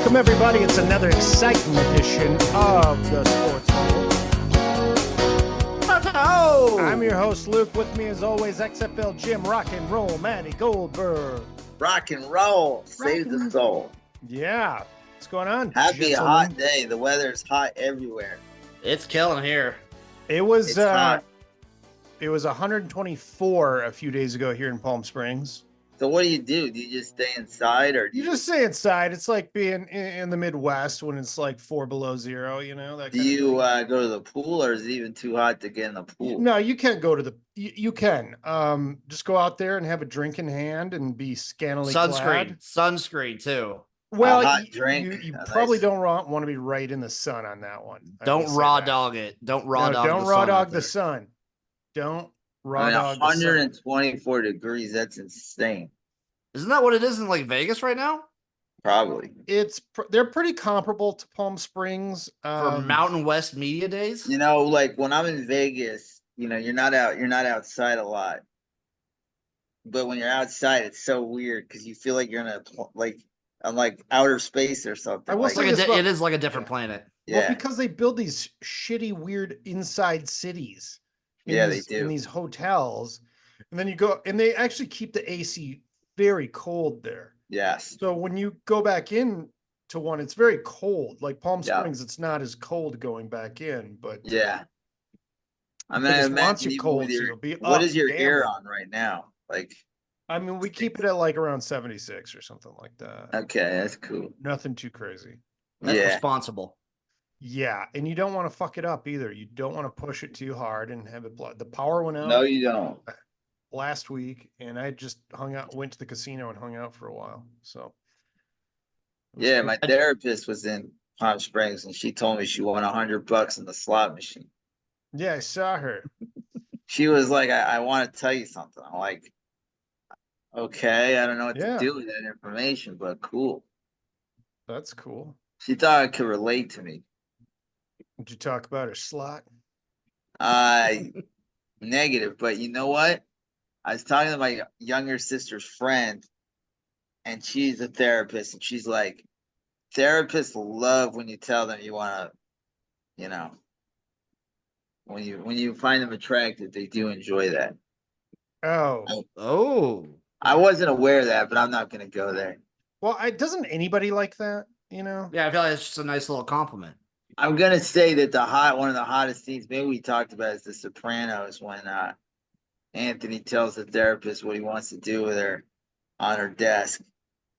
Welcome, everybody. It's another exciting edition of the Sports Roll. I'm your host, Luke. With me, as always, XFL Jim, Rock and Roll, Manny Goldberg. Rock and roll saves the soul. Yeah. What's going on? Happy hot day. The weather's hot everywhere. It's killing here. It was 124 a few days ago here in Palm Springs. So what do? Do you just stay inside, or do you just stay inside? It's like being in the Midwest when it's like 4 below zero, you know? Do you go to the pool, or is it even too hot to get in the pool? No, you can't go to the, you can. Just go out there and have a drink in hand and be scantily clad. Sunscreen too. Well, you probably don't want to be right in the sun on that one. Don't raw dog it. Don't raw dog the sun. Don't raw dog 124 degrees. That's insane. Isn't that what it is in like Vegas right now? Probably. They're pretty comparable to Palm Springs for Mountain West media days. You know, like when I'm in Vegas, you know, you're not outside a lot. But when you're outside, it's so weird because you feel like you're in on outer space or something. I will say it is like a different planet. Yeah. Well, because they build these shitty, weird inside cities. They do. In these hotels. And then you go, and they actually keep the AC very cold there. Yes. So when you go back in to one, it's very cold. Like Palm Springs, it's not as cold going back in, but yeah. I mean, I wants you cold, so you'll be what is your air on right now? Like, I mean, we keep it at like around 76 or something like that. Okay, that's cool. Nothing too crazy. That's responsible. Yeah, and you don't want to fuck it up either. You don't want to push it too hard and have it blood. The power went out. No, you don't. Last week, and I just went to the casino and hung out for a while. So, yeah, my therapist was in Palm Springs, and she told me she won $100 in the slot machine. Yeah, I saw her. She was like, "I want to tell you something." I'm like, "Okay, I don't know what to do with that information, but cool." That's cool. She thought it could relate to me. Did you talk about her slot? Negative, but you know what? I was talking to my younger sister's friend, and she's a therapist, and she's like, therapists love when you tell them you want to, you know, when you find them attractive, they do enjoy that. Oh. I wasn't aware of that, but I'm not going to go there. Well, doesn't anybody like that, you know? Yeah, I feel like it's just a nice little compliment. I'm going to say that one of the hottest scenes, maybe we talked about, is The Sopranos, when Anthony tells the therapist what he wants to do with her on her desk.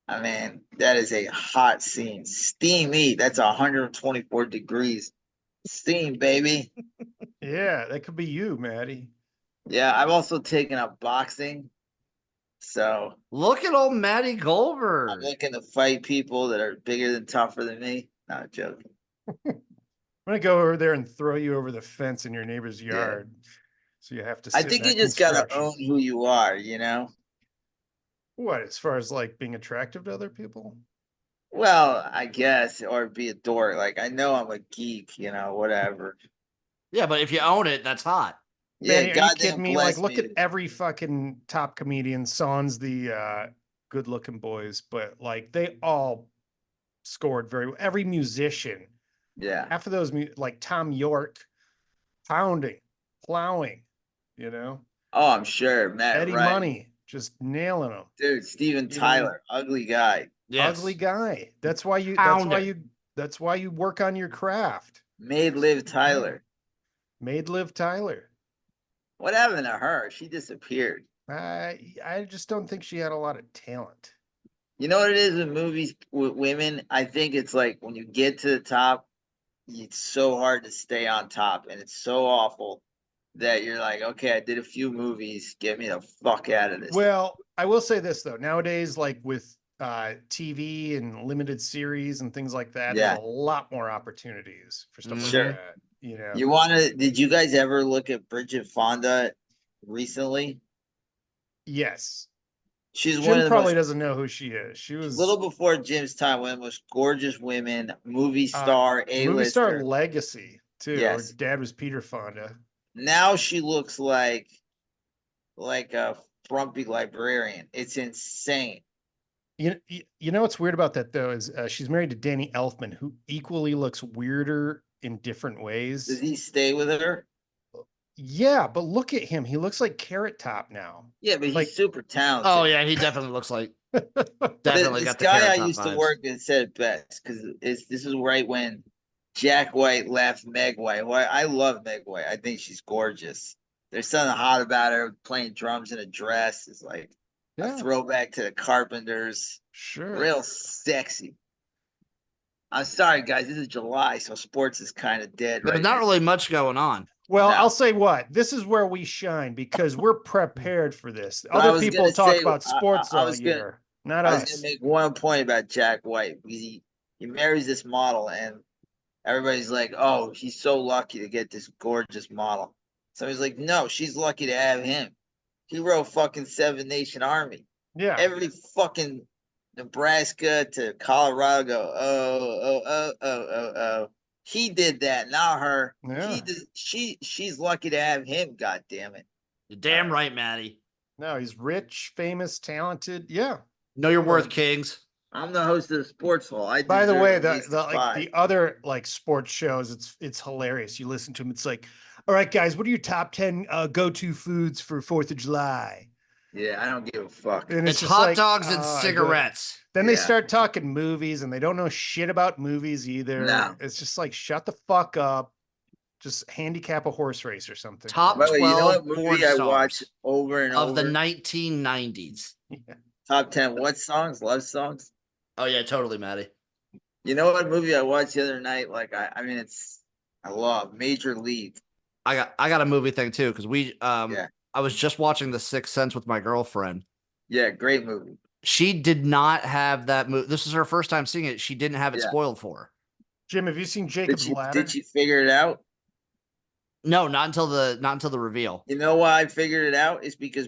I mean, that is a hot scene. Steamy. That's 124 degrees. Steam, baby. Yeah, that could be you, Maddie. Yeah, I've also taken up boxing. So look at old Maddie Goldberg. I'm looking to fight people that are bigger and tougher than me. Not joking. I'm gonna go over there and throw you over the fence in your neighbor's yard. Yeah. So you have to. I think you just gotta own who you are, you know. What, as far as like being attractive to other people? Well, I guess, or be a dork. Like, I know I'm a geek, you know, whatever. Yeah, but if you own it, that's hot. Yeah, man, are you kidding me? Like, look at every fucking top comedian, sans the good-looking boys, but like they all scored very well. Every musician. Yeah. Half of those, like Tom York, plowing, you know? Oh, I'm sure. Matt Eddie Money, just nailing them. Dude, Steven Tyler, ugly guy. Yes. Ugly guy. That's why you work on your craft. Made Liv Tyler. What happened to her? She disappeared. I just don't think she had a lot of talent. You know what it is with movies with women? I think it's like when you get to the top, it's so hard to stay on top, and it's so awful that you're like, okay, I did a few movies, get me the fuck out of this. Well, I will say this though, nowadays, like with TV and limited series and things like that, there's a lot more opportunities for stuff like that. You know, did you guys ever look at Bridget Fonda recently? Yes. Jim probably doesn't know who she is. She was a little before Jim's time, one of the most gorgeous women, movie star, A-lister. Movie star legacy, too. Yes. Her dad was Peter Fonda. Now she looks like a frumpy librarian. It's insane. You know what's weird about that though is she's married to Danny Elfman, who equally looks weirder in different ways. Does he stay with her? Yeah, but look at him. He looks like Carrot Top now. Yeah, but he's like, super talented. Oh yeah, he definitely looks like definitely this got the guy Carrot I Top used to vibes. work with said it best because this is right when Jack White left Meg White. Well, I love Meg White. I think she's gorgeous. There's something hot about her playing drums in a dress. It's like a throwback to the Carpenters. Sure. Real sexy. I'm sorry, guys. This is July, so sports is kind of dead. There's not really much going on. Well, I'll say what. This is where we shine because we're prepared for this. Well, Other people talk about sports all year, not us. I was going to make one point about Jack White. He marries this model, and everybody's like, oh, he's so lucky to get this gorgeous model. So he's like, no, she's lucky to have him. He wrote fucking Seven Nation Army. Yeah. Every fucking Nebraska to Colorado go, oh. He did that, not her. Yeah. She's lucky to have him, god damn it. You're damn right, Maddie. No, he's rich, famous, talented. Yeah. Know your worth, Kings. I'm the host of the Sports Hall. By the way, the other like sports shows, it's hilarious. You listen to them, it's like, all right, guys, what are your top 10 go-to foods for 4th of July? Yeah, I don't give a fuck. And it's hot dogs and cigarettes. Then they start talking movies and they don't know shit about movies either. No. It's just like, shut the fuck up. Just handicap a horse race or something. Top 12 you know what movie I watch over and over? Of the 1990s. Yeah. Top 10 what songs? Love songs? Oh yeah, totally, Maddie. You know what movie I watched the other night? Like I love Major League. I got a movie thing too, because I was just watching The Sixth Sense with my girlfriend. Yeah, great movie. She did not have that movie. This is her first time seeing it. She didn't have it spoiled for her. Jim, have you seen Jacob's Ladder? Did she figure it out? No, not until the reveal. You know why I figured it out? It's because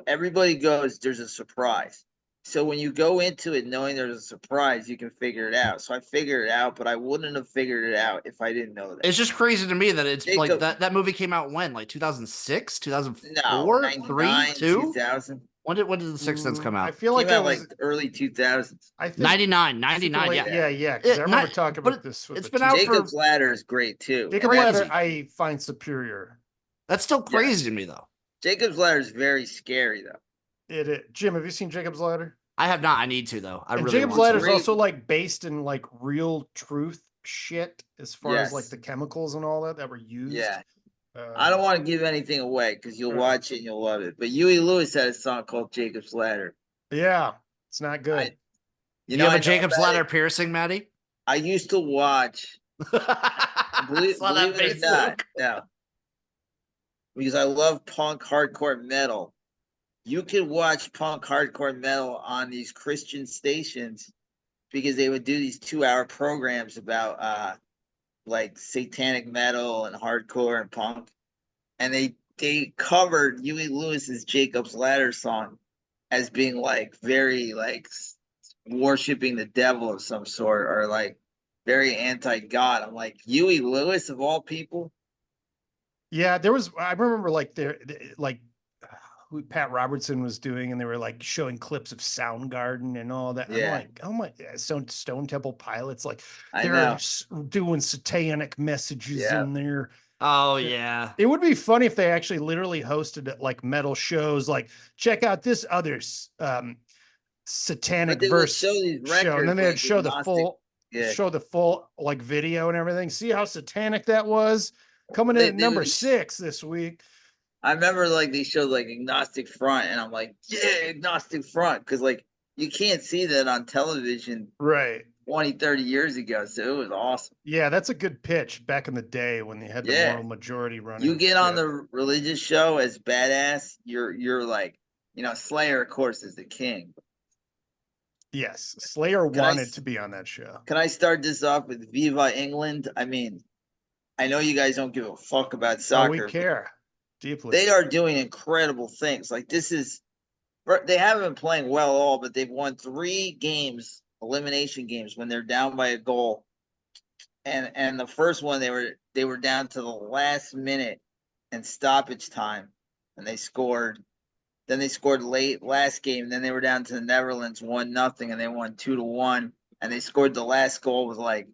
everybody goes, there's a surprise. So when you go into it knowing there's a surprise, you can figure it out. So I figured it out, but I wouldn't have figured it out if I didn't know that. It's just crazy to me that it's like that movie came out when? Like 2006, 2004, 3, 2? 2000. When did The Sixth Sense come out? I feel like it was like early 2000s. I think 99, yeah. Because I remember talking about this. It's been out Jacob's Ladder is great too. Jacob's Ladder I find superior. That's still crazy to me though. Jacob's Ladder is very scary though. Jim, have you seen Jacob's Ladder? I have not. I need to though. Jacob's Ladder is also like based in like real truth shit as far as like the chemicals and all that were used. Yeah. I don't want to give anything away because you'll watch it and you'll love it. But Huey Lewis had a song called Jacob's Ladder. Yeah, it's not good. You have a Jacob's Ladder piercing, Maddie? I used to watch. believe it or not, no. Because I love punk hardcore metal. You could watch punk hardcore metal on these Christian stations because they would do these 2-hour programs about like satanic metal and hardcore and punk. And they covered Huey Lewis's Jacob's Ladder song as being like very like worshiping the devil of some sort or like very anti-God. I'm like, Huey Lewis of all people? Yeah, I remember like who Pat Robertson was doing, and they were like showing clips of Soundgarden and all that. Yeah. I'm like, oh my, Stone Temple Pilots, like they're doing satanic messages in there. Oh yeah. It would be funny if they actually literally hosted like metal shows, like check out this other satanic verse show, and then they'd show the full like video and everything. See how satanic that was? Coming in at number 6 this week. I remember like they showed like Agnostic Front, and I'm like, yeah, Agnostic Front, because like you can't see that on television, right? 20, 30 years ago, so it was awesome. Yeah, that's a good pitch back in the day when they had the moral majority running. You get on the religious show as badass, you're like, Slayer, of course, is the king. Yes, Slayer wanted to be on that show. Can I start this off with Viva England? I mean, I know you guys don't give a fuck about soccer. Oh, we care deeply. They are doing incredible things. Like they haven't been playing well at all, but they've won 3 games, elimination games, when they're down by a goal. And the first one they were down to the last minute and stoppage time, and they scored. Then they scored late last game. And then they were down to the Netherlands 1-0, and they won 2-1. And they scored the last goal with like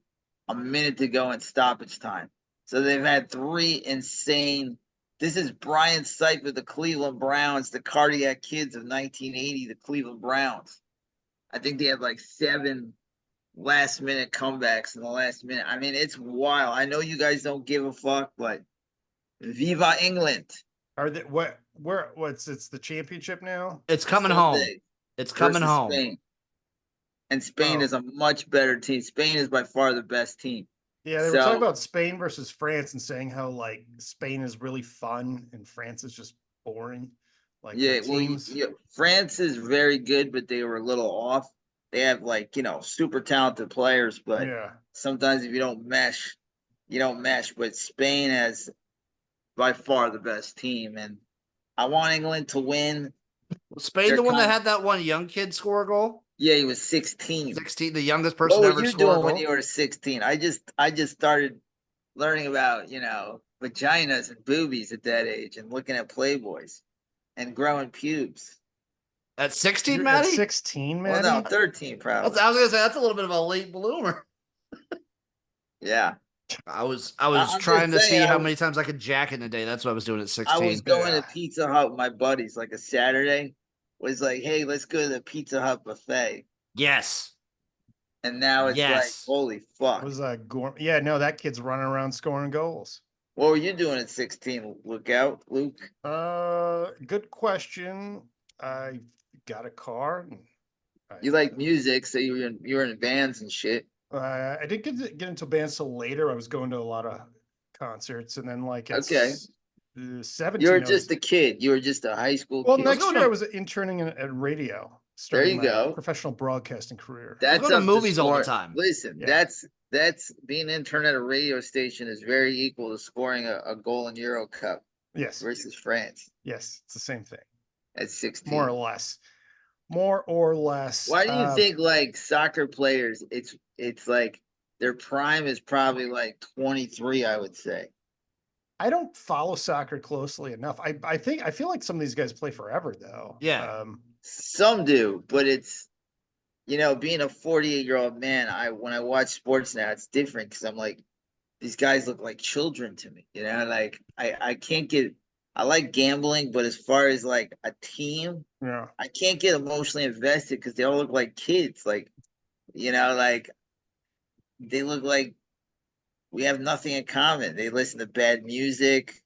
a minute to go in stoppage time. So they've had 3 insane. This is Brian Sipe with the Cleveland Browns, the cardiac kids of 1980, the Cleveland Browns. I think they had like 7 last-minute comebacks in the last minute. I mean, it's wild. I know you guys don't give a fuck, but Viva England. Are they it's the championship now? It's coming home. It's coming home. Spain. And Spain is a much better team. Spain is by far the best team. Yeah, they were talking about Spain versus France and saying how like Spain is really fun and France is just boring. Like teams. France is very good, but they were a little off. They have like, super talented players, but sometimes if you don't mesh, you don't mesh. But Spain has by far the best team, and I want England to win. Was Spain the one that had that one young kid score a goal? Yeah, he was 16. 16, the youngest person ever scored. What were you doing when you were 16? I just started learning about, vaginas and boobies at that age and looking at Playboys and growing pubes. At 16, Maddie? At 16, Maddie? Well, no, 13 probably. I was going to say, that's a little bit of a late bloomer. Yeah. I was trying to see how many times I could jack in a day. That's what I was doing at 16. I was going to Pizza Hut with my buddies like a Saturday. Was like, hey, let's go to the Pizza Hut buffet. Yes. And now it's like, holy fuck. It was yeah, no, that kid's running around scoring goals. What were you doing at 16? Luke? Good question. I got a car. You like music, so you were in bands and shit. I didn't get into bands till later. I was going to a lot of concerts, and then like at 17. You were just a kid. You were just a high school kid. Well, next year I was interning at radio. There you go. Professional broadcasting career. That's going to movies all the time. Listen, that's being an intern at a radio station is very equal to scoring a goal in Euro Cup. Yes. Versus France. Yes, it's the same thing. At 16. More or less. Why do you think like soccer players, it's like their prime is probably like 23, I would say. I don't follow soccer closely enough. I feel like some of these guys play forever though. Yeah. Some do, but it's being a 48-year-old man, when I watch sports now, it's different because I'm like, these guys look like children to me. Like I can't get. I like gambling, but as far as like a team, I can't get emotionally invested because they all look like kids. Like, like they look like we have nothing in common. They listen to bad music.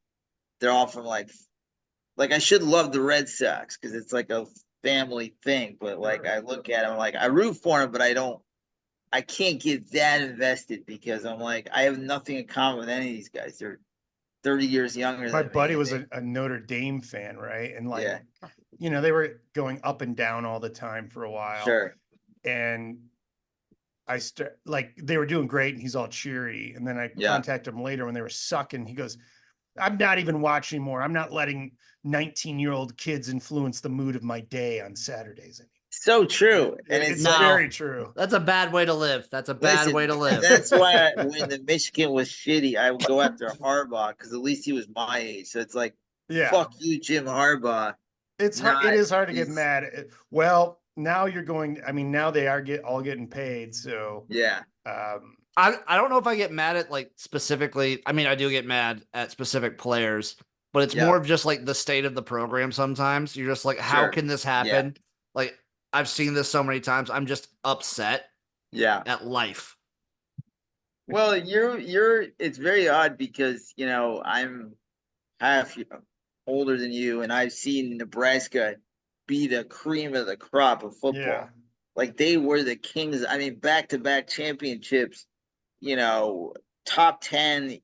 They're all from like I should love the Red Sox because it's like a family thing. But like I look at them, like I root for them, but I can't get that invested because I'm like, I have nothing in common with any of these guys. They're 30 years younger than me. My buddy was a Notre Dame fan, right? And like, they were going up and down all the time for a while. Sure. And they were doing great and he's all cheery. And then I contacted him later when they were sucking. He goes, I'm not even watching anymore. I'm not letting 19-year-old kids influence the mood of my day on Saturdays anymore. So true. And it's very true. That's a bad way to live. That's a bad way to live. That's why when the Michigan was shitty, I would go after Harbaugh because at least he was my age. So it's like, fuck you, Jim Harbaugh. It is hard to get mad. Well, now you're going. I mean, now they are all getting paid. So yeah. I don't know if I get mad at like specifically. I mean, I do get mad at specific players, but it's more of just like the state of the program. Sometimes you're just like, how can this happen? Yeah. Like I've seen this so many times. I'm just upset. At life. Well, it's very odd because I'm half older than you, and I've seen Nebraska be the cream of the crop of football. Yeah. Like they were the kings. I mean, back-to-back championships. Top 10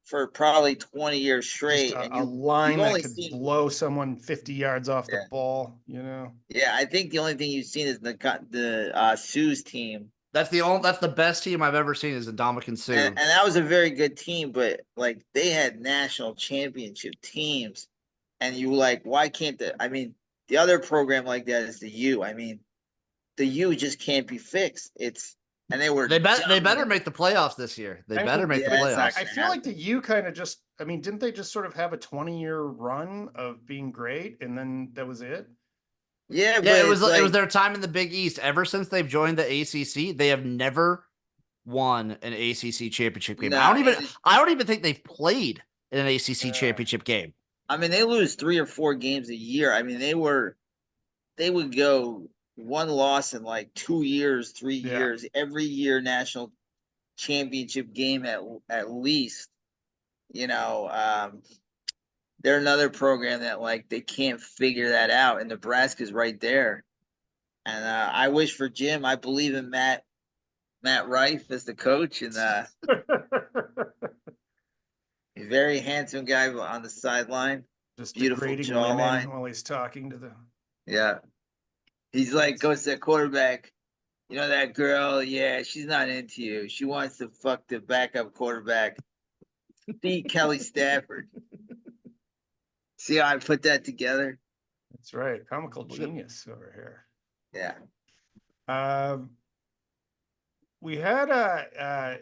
for probably 20 years straight. Just a line that could blow someone 50 yards off the ball, Yeah, I think the only thing you've seen is the Sue's team. That's the best team I've ever seen is the Dominican Sioux. And that was a very good team, but like they had national championship teams. And you like, why can't the other program like that is the U. I mean, the U just can't be fixed. It's and they were. They better make the playoffs this year. They better make the playoffs. I feel like the U kind of just. I mean, didn't they just sort of have a 20-year run of being great, and then that was it? Yeah, but it was their time in the Big East. Ever since they've joined the ACC, they have never won an ACC championship game. I don't even think they've played in an ACC championship game. I mean, they lose 3 or 4 games a year. I mean, they would go one loss in like 2 years, 3 years, every year national championship game at least. You know, they're another program that like they can't figure that out, and Nebraska's right there. And I wish for Jim. I believe in Matt Rife as the coach, and a very handsome guy on the sideline. Just beautiful jawline while he's talking to the. Yeah, he's like goes to the quarterback. You know that girl? Yeah, she's not into you. She wants to fuck the backup quarterback. Beat Kelly Stafford. See how I put that together? That's right. Comical genius over here. Yeah. We had a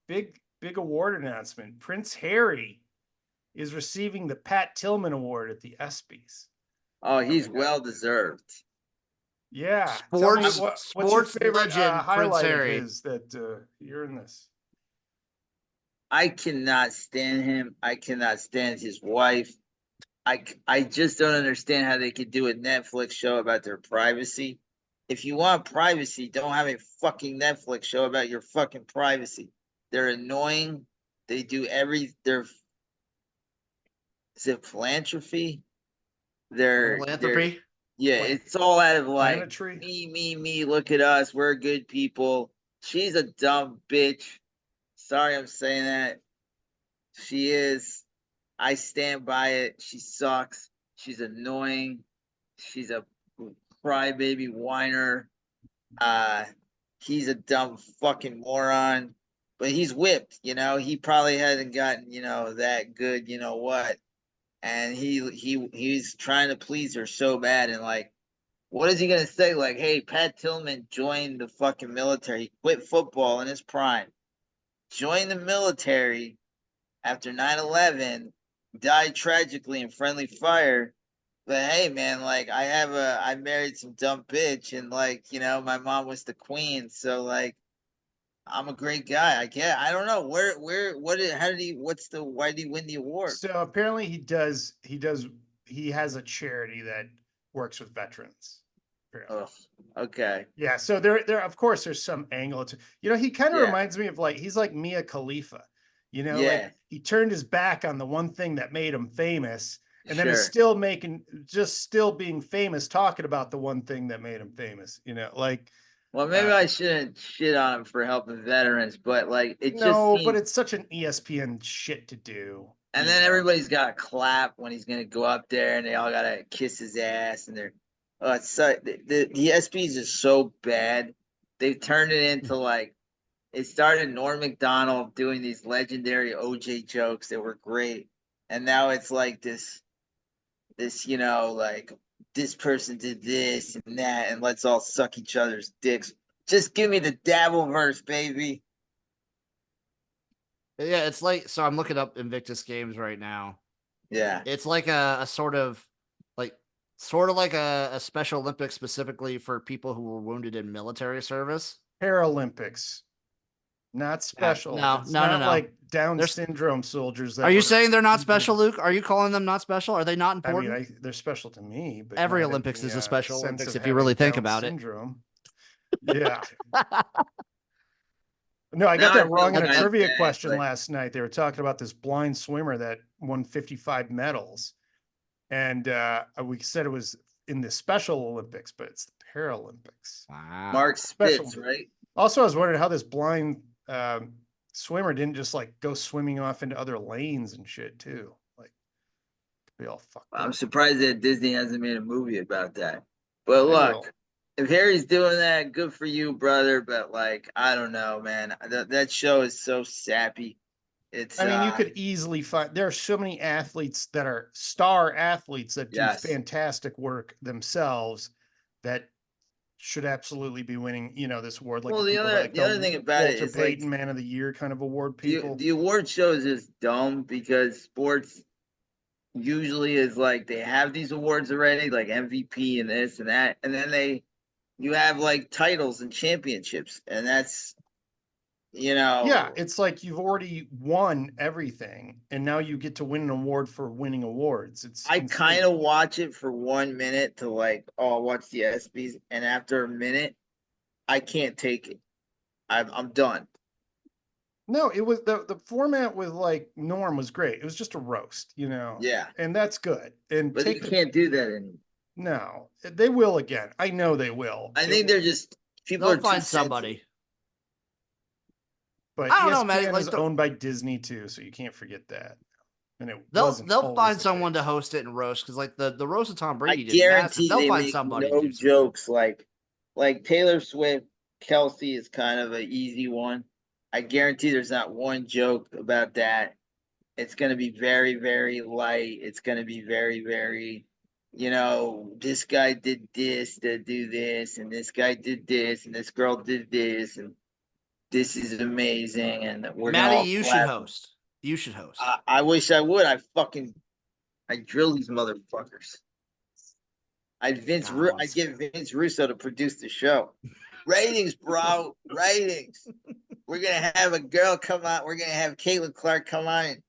big award announcement. Prince Harry is receiving the Pat Tillman Award at the ESPYs. Oh, he's well deserved. Yeah. Sports what's your favorite highlight Prince of his that you're in this? I cannot stand him. I cannot stand his wife. I just don't understand how they could do a Netflix show about their privacy. If you want privacy, don't have a fucking Netflix show about your fucking privacy. They're annoying. They do is it philanthropy? Philanthropy? It's all out of like me, look at us, we're good people. She's a dumb bitch. Sorry I'm saying that. She is. I stand by it. She sucks. She's annoying. She's a crybaby whiner. He's a dumb fucking moron. But he's whipped, he probably hasn't gotten, that good, what. And he's trying to please her so bad, and like, what is he gonna say? Like, hey, Pat Tillman joined the fucking military. He quit football in his prime. Joined the military after 9/11, died tragically in friendly fire. But hey, man, like I married some dumb bitch, and like, my mom was the queen, so like I'm a great guy. I don't know why did he win the award? So apparently he has a charity that works with veterans. Oh, okay. Yeah. So there of course there's some angle to, he kind of reminds me of like, he's like Mia Khalifa, like he turned his back on the one thing that made him famous, and then is still being famous, talking about the one thing that made him famous, like. Well, maybe I shouldn't shit on him for helping veterans, but like but it's such an ESPN shit to do. And then everybody's got to clap when he's gonna go up there, and they all gotta kiss his ass, and it's so the ESPYs is so bad. They've turned it into like, it started Norm Macdonald doing these legendary OJ jokes that were great, and now it's like this like, this person did this and that, and let's all suck each other's dicks. Just give me the Dabbleverse, baby. Yeah, it's like, so I'm looking up Invictus Games right now. Yeah. It's like a sort of like a Special Olympics specifically for people who were wounded in military service. Paralympics. Not special. No. Like Down syndrome soldiers. Are you saying they're not special, Luke? Are you calling them not special? Are they not important? I mean, they're special to me. But every Olympics is a special Olympics if you really think about syndrome. Yeah. No, I got that wrong in a trivia question last night. They were talking about this blind swimmer that won 55 medals. And we said it was in the Special Olympics, but it's the Paralympics. Wow. Mark Spitz, right? Also, I was wondering how this blind swimmer didn't just like go swimming off into other lanes and shit too. Like, be all fucked up. I'm surprised that Disney hasn't made a movie about that. But look, if Harry's doing that, good for you, brother. But like, I don't know, man. That show is so sappy. I mean, you could easily find, there are so many athletes that are star athletes that do fantastic work themselves that should absolutely be winning, this award. Like Well, the people the other thing about it Walter is Payton Man of the Year kind of award people. The award shows is dumb because sports usually is like they have these awards already, like MVP and this and that, and then you have like titles and championships, and that's yeah, it's like you've already won everything, and now you get to win an award for winning awards. I kind of watch it for 1 minute to like, oh, watch the ESPYs, and after a minute, I can't take it. I'm done. No, it was the format with like Norm was great. It was just a roast, Yeah, and that's good. And but you can't do that anymore. No, they will again. I know they will. I think they're just people they'll are find somebody. But I don't know, man. Like, is owned by Disney too, so you can't forget that. And they'll find someone to host it and roast, because like the roast of Tom Brady. I guarantee they'll find somebody. No jokes like Taylor Swift, Kelsey is kind of an easy one. I guarantee there's not one joke about that. It's going to be very, very light. It's going to be very, very, this guy did this to do this, and this guy did this, and this girl did this, and this is amazing. And we're Maddie, you should host. You should host. I wish I would. I drill these motherfuckers. I'd get Vince Russo to produce the show. Ratings, bro. Ratings. We're going to have a girl come out. We're going to have Caitlin Clark come on and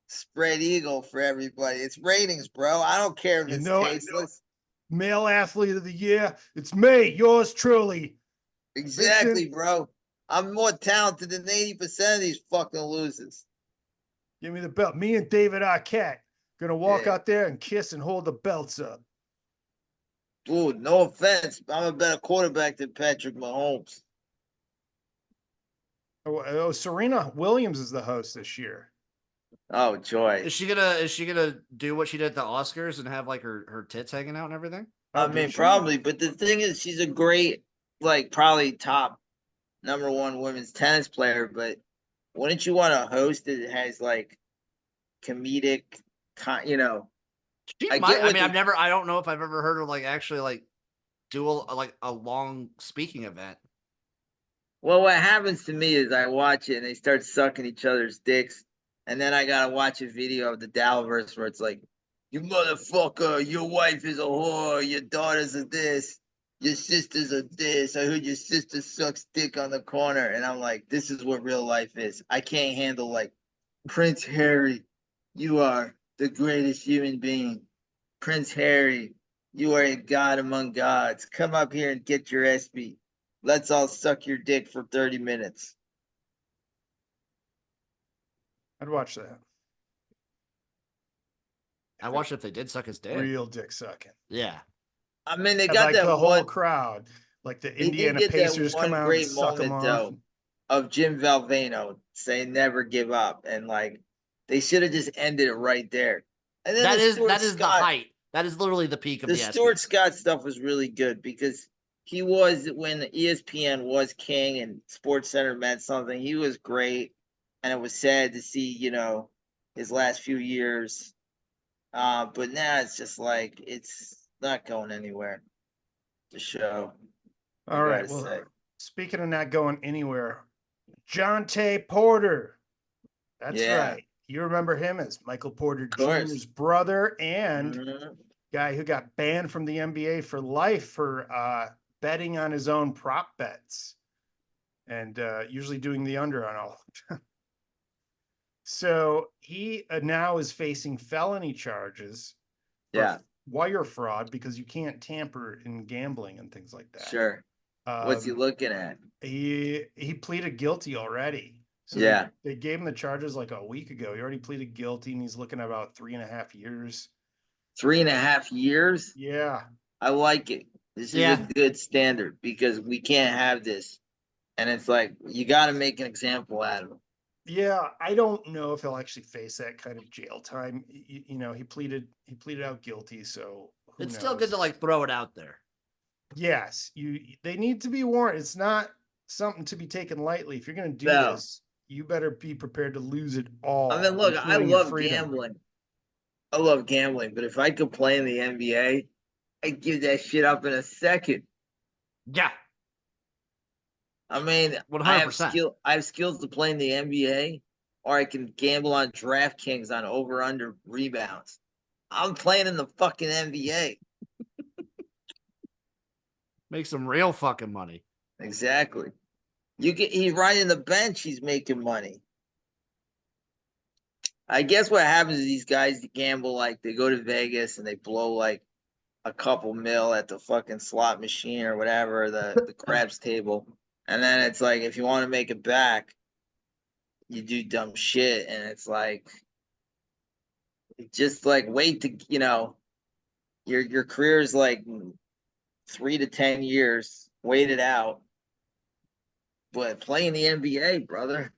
spread eagle for everybody. It's ratings, bro. I don't care if it's tasteless. Male athlete of the year. It's me, yours truly. Exactly, Vincent. Bro. I'm more talented than 80% of these fucking losers. Give me the belt. Me and David Arquette going to walk out there and kiss and hold the belts up. Dude, no offense. I'm a better quarterback than Patrick Mahomes. Oh, Serena Williams is the host this year. Oh, joy. Is she gonna do what she did at the Oscars and have like her tits hanging out and everything? I mean, probably. But the thing is, she's a great, like, probably top #1 women's tennis player. But wouldn't you want to host that has like comedic, She might. I mean, I don't know if I've ever heard her like actually like do a long speaking event. Well, what happens to me is I watch it and they start sucking each other's dicks, and then I gotta watch a video of the Dalaverse where it's like, "You motherfucker, your wife is a whore, your daughters are this, your sisters are this. I heard your sister sucks dick on the corner," and I'm like, "This is what real life is." I can't handle like, Prince Harry, you are the greatest human being. Prince Harry, you are a god among gods. Come up here and get your ass beat. Let's all suck your dick for 30 minutes. I'd watch that. I watched if they did suck his dick. Real dick sucking. Yeah. I mean, they got like that the whole crowd. Like the Indiana Pacers come out and suck them off. Of Jim Valvano saying never give up. And like, they should have just ended it right there. And then that is the height. That is literally the peak of the Stuart Scott stuff was really good because he was, when ESPN was king and SportsCenter meant something, he was great. And it was sad to see, his last few years. But now it's just like, it's not going anywhere. The show. All right. Well, speaking of not going anywhere, Jonte Porter. That's right. You remember him as Michael Porter Jr.'s brother and guy who got banned from the NBA for life for betting on his own prop bets and usually doing the under on all. So he now is facing felony charges for wire fraud because you can't tamper in gambling and things like that. Sure. What's he looking at? He pleaded guilty already. So they gave him the charges like a week ago. He already pleaded guilty and he's looking at about 3.5 years. 3.5 years? Yeah. I like it. This is a good standard because we can't have this. And it's like, you got to make an example out of him. Yeah, I don't know if he'll actually face that kind of jail time. He pleaded out guilty, so it's still good to like throw it out there. Yes, they need to be warned. It's not something to be taken lightly. If you're going to do this, you better be prepared to lose it all. I mean, look, I love gambling. I love gambling, but if I could play in the NBA, I'd give that shit up in a second. Yeah. I mean, 100%. I have skills to play in the NBA, or I can gamble on DraftKings on over/under rebounds. I'm playing in the fucking NBA. Make some real fucking money. Exactly. He's riding the bench, he's making money. I guess what happens is these guys gamble, like they go to Vegas and they blow like a couple mil at the fucking slot machine or whatever, the craps table. And then it's like, if you want to make it back, you do dumb shit. And it's like, just like wait to, your career is like 3 to 10 years, wait it out. But play in the NBA, brother.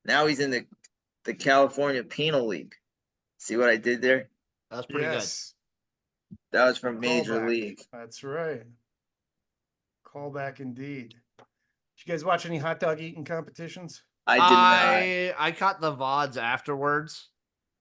Now he's in the California Penal League. See what I did there? That was pretty good. That was from Major League. That's right. Callback indeed. Did you guys watch any hot dog eating competitions? I caught the VODs afterwards.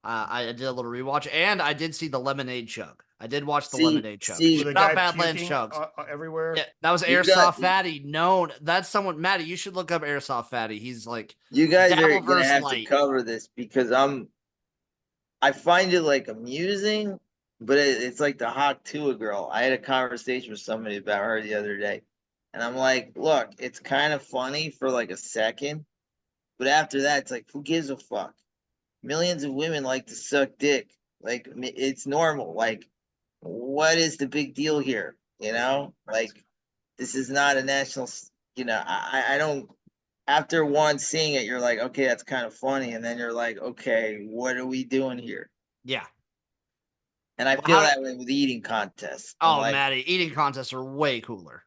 I did a little rewatch, and I did see the lemonade chug. I did watch the lemonade chug. Not Badlands chugs everywhere. Yeah, that was Airsoft Fatty. Known. That's someone. Maddie, you should look up Airsoft Fatty. He's like, you guys are gonna have to cover this because I find it like amusing, but it's like the Hawk Tua girl. I had a conversation with somebody about her the other day, and I'm like, look, it's kind of funny for like a second, but after that, it's like, who gives a fuck? Millions of women like to suck dick. Like, it's normal. Like, what is the big deal here? Like, this is not a national, I don't, after one seeing it, you're like, okay, that's kind of funny. And then you're like, okay, what are we doing here? Yeah. And I feel that way with eating contests. Oh, like, Maddie, eating contests are way cooler.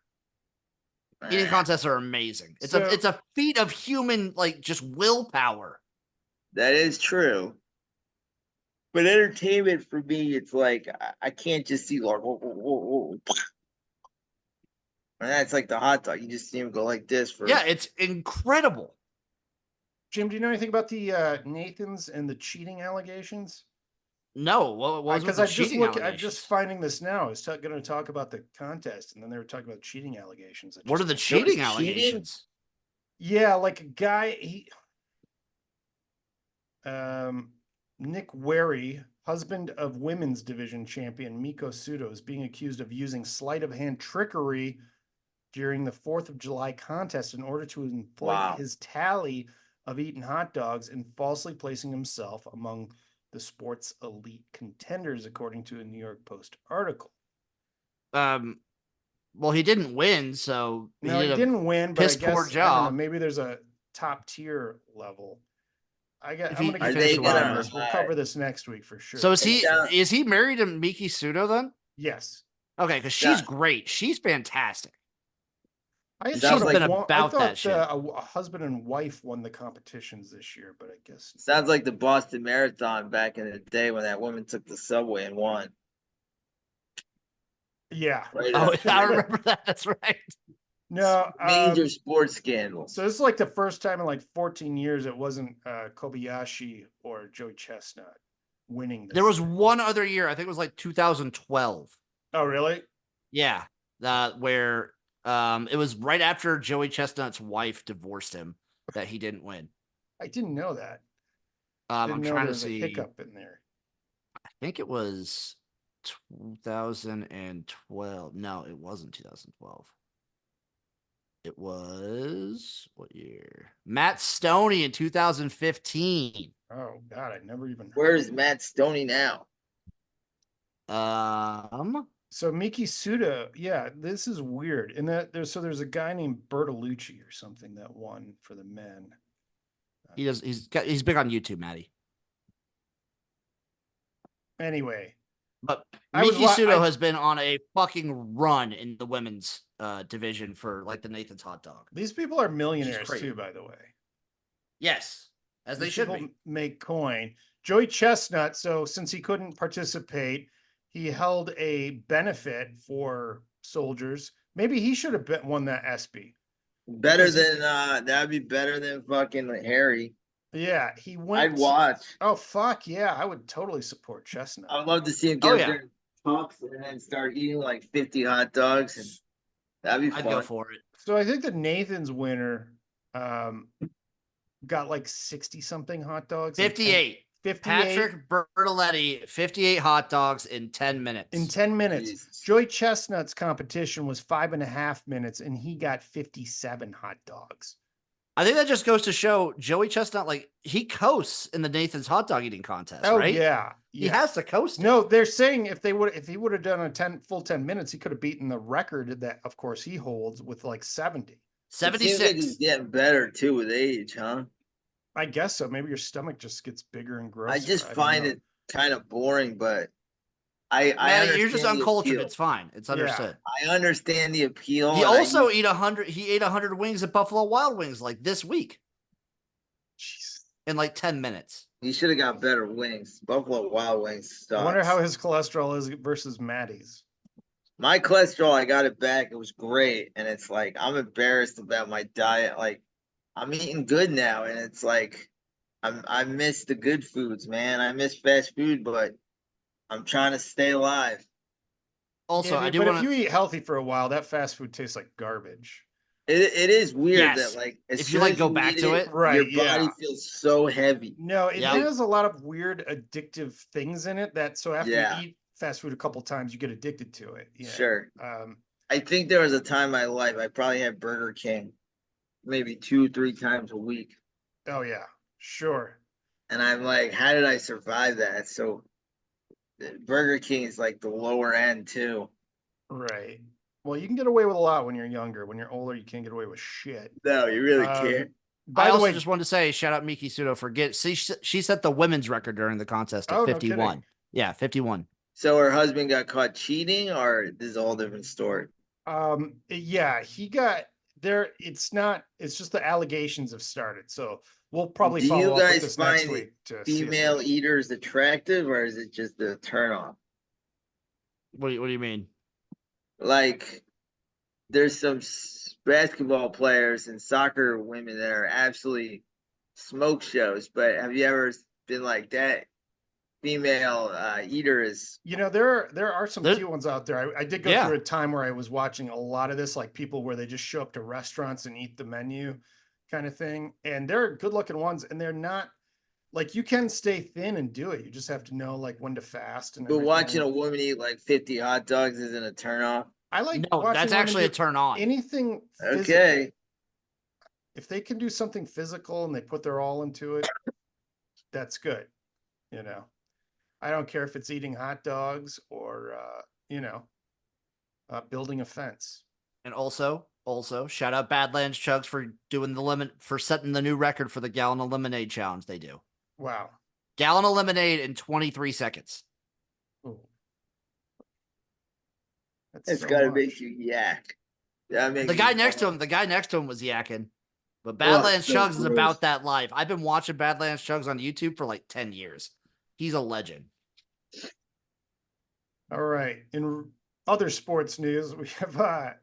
Eating contests are amazing. It's a feat of human, like, just willpower. That is true. But entertainment for me, it's like I can't just see like and that's like the hot dog. You just see him go like this for it's incredible. Jim, do you know anything about the Nathans and the cheating allegations? No, what was because I'm just finding this now. I was going to talk about the contest, and then they were talking about cheating allegations. What are the cheating allegations? Yeah, like a guy. Nick Wary, husband of women's division champion Miko Sudo, is being accused of using sleight of hand trickery during the 4th of July contest in order to inflate his tally of eaten hot dogs and falsely placing himself among the sport's elite contenders, according to a New York Post article. Well, he didn't win, so he didn't win, but I guess, poor job. I don't know, maybe there's a top tier level. I'm going to finish this. We'll cover this next week for sure. So is he married to Miki Sudo then? Yes. Okay, because she's great. She's fantastic. I thought that shit. A husband and wife won the competitions this year, but I guess sounds like the Boston Marathon back in the day when that woman took the subway and won. Yeah. Right. Oh, I remember that. That's right. No, major sports scandal. So this is like the first time in like 14 years it wasn't Kobayashi or Joey Chestnut winning this. There was one other year, I think it was like 2012. Oh, really? Yeah. Where it was right after Joey Chestnut's wife divorced him that he didn't win. I didn't know that. I'm trying to see a hiccup in there. I think it was 2012. No, it wasn't 2012. It was what year? Matt Stoney in 2015. Oh God, I never even. Where is Matt Stoney now? So Miki Sudo, yeah, this is weird. And there's a guy named Bertolucci or something that won for the men. He's big on YouTube, Maddie. Anyway. But Miki Sudo has been on a fucking run in the women's division for like the Nathan's hot dog. These people are millionaires too, by the way. Yes, as they should be. Make coin. Joey Chestnut, so since he couldn't participate, he held a benefit for soldiers. Maybe he should have won that ESPY. Better than that'd be better than fucking Harry. Yeah, he went. I'd watch. Oh fuck yeah, I would totally support Chestnut. I'd love to see him get up there, talks, and then start eating like 50 hot dogs. And That'd be I'd fun. go for it. So I think the Nathan's winner got like 60 something hot dogs. 58. 58. Patrick Bertoletti, 58 hot dogs in 10 minutes. In 10 minutes. Jesus. Joey Chestnut's competition was 5.5 minutes, and he got 57 hot dogs. I think that just goes to show Joey Chestnut, like, he coasts in the Nathan's hot dog eating contest, right? Yeah. He has to coast. No, they're saying if he would have done a full 10 minutes, he could have beaten the record that, of course, he holds with like 70. 76. It seems like he's getting better too with age, huh? I guess so. Maybe your stomach just gets bigger and grosser. I just find it kind of boring, but I understand you're just uncultured. It's fine. It's understood. I understand the appeal. He also ate 100. He ate 100 wings at Buffalo Wild Wings like this week. Jeez. In like 10 minutes. He should have got better wings. Buffalo Wild Wings sucks. I wonder how his cholesterol is versus Maddie's. My cholesterol, I got it back. It was great. And it's like, I'm embarrassed about my diet. Like, I'm eating good now. And it's like, I miss the good foods, man. I miss fast food, but I'm trying to stay alive. Also, I do. But if you eat healthy for a while, that fast food tastes like garbage. It is weird that like if you like go back to it, right? Your body feels so heavy. No, it has a lot of weird addictive things in it. That so after you eat fast food a couple times, you get addicted to it. Yeah. Sure. I think there was a time in my life I probably had Burger King, maybe 2-3 times a week. Oh yeah, sure. And I'm like, how did I survive that? So Burger King is like the lower end too. Right. Well, you can get away with a lot when you're younger. When you're older, you can't get away with shit. No, you really can't. I also just wanted to say, shout out Miki Sudo for she set the women's record during the contest at 51. No, yeah, 51. So her husband got caught cheating, or this is a whole different story? Yeah, he got there. It's just the allegations have started. So we'll probably follow up with this next week. Female eaters attractive, or is it just a turnoff? What do you mean? Like, there's some basketball players and soccer women that are absolutely smoke shows, but have you ever been like that? Female eater is, there are some few ones out there. I did go through a time where I was watching a lot of this, like people where they just show up to restaurants and eat the menu kind of thing, and they're good looking ones, and they're not like, you can stay thin and do it. You just have to know like when to fast. And but watching a woman eat like 50 hot dogs isn't a turn off. I like that's actually a turn on. Anything physical. Okay. If they can do something physical and they put their all into it, that's good. I don't care if it's eating hot dogs or building a fence. And also shout out Badlands Chugs for setting the new record for the gallon of lemonade challenge they do. Wow. Gallon of lemonade in 23 seconds. Ooh. It's gotta make you yak. The guy next to him was yakking. But Badlands Chugs is about that life. I've been watching Badlands Chugs on YouTube for like 10 years. He's a legend. All right. In other sports news, we have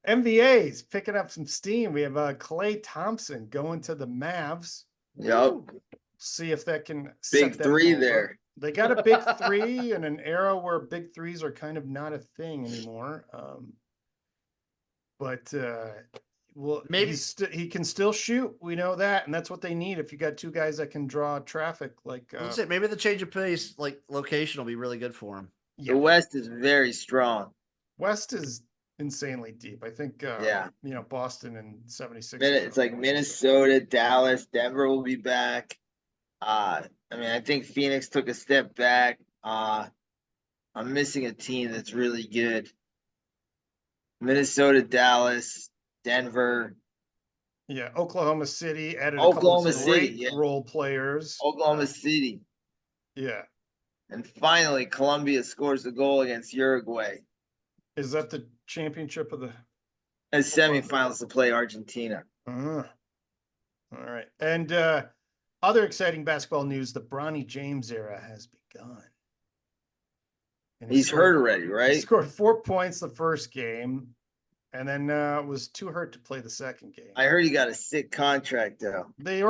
NBA's picking up some steam. We have Klay Thompson going to the Mavs. Yep. See if that can big three there. They got a big three in an era where big threes are kind of not a thing anymore. But maybe he can still shoot. We know that, and that's what they need. If you got two guys that can draw traffic, like maybe the change of pace, like location, will be really good for him. Yeah. The West is very strong. West is insanely deep. I think Boston and 76. It's like Minnesota, Dallas, Denver will be back. I think Phoenix took a step back. I'm missing a team that's really good. Minnesota, Dallas, Denver. Yeah, Oklahoma City added a couple of great role players. Oklahoma City. Yeah. And finally, Colombia scores the goal against Uruguay. Is that the championship of the? As semifinals to play Argentina. All right. And other exciting basketball news, the Bronny James era has begun. And he's hurt already, right? He scored 4 points the first game, and then was too hurt to play the second game. I heard he got a sick contract though. They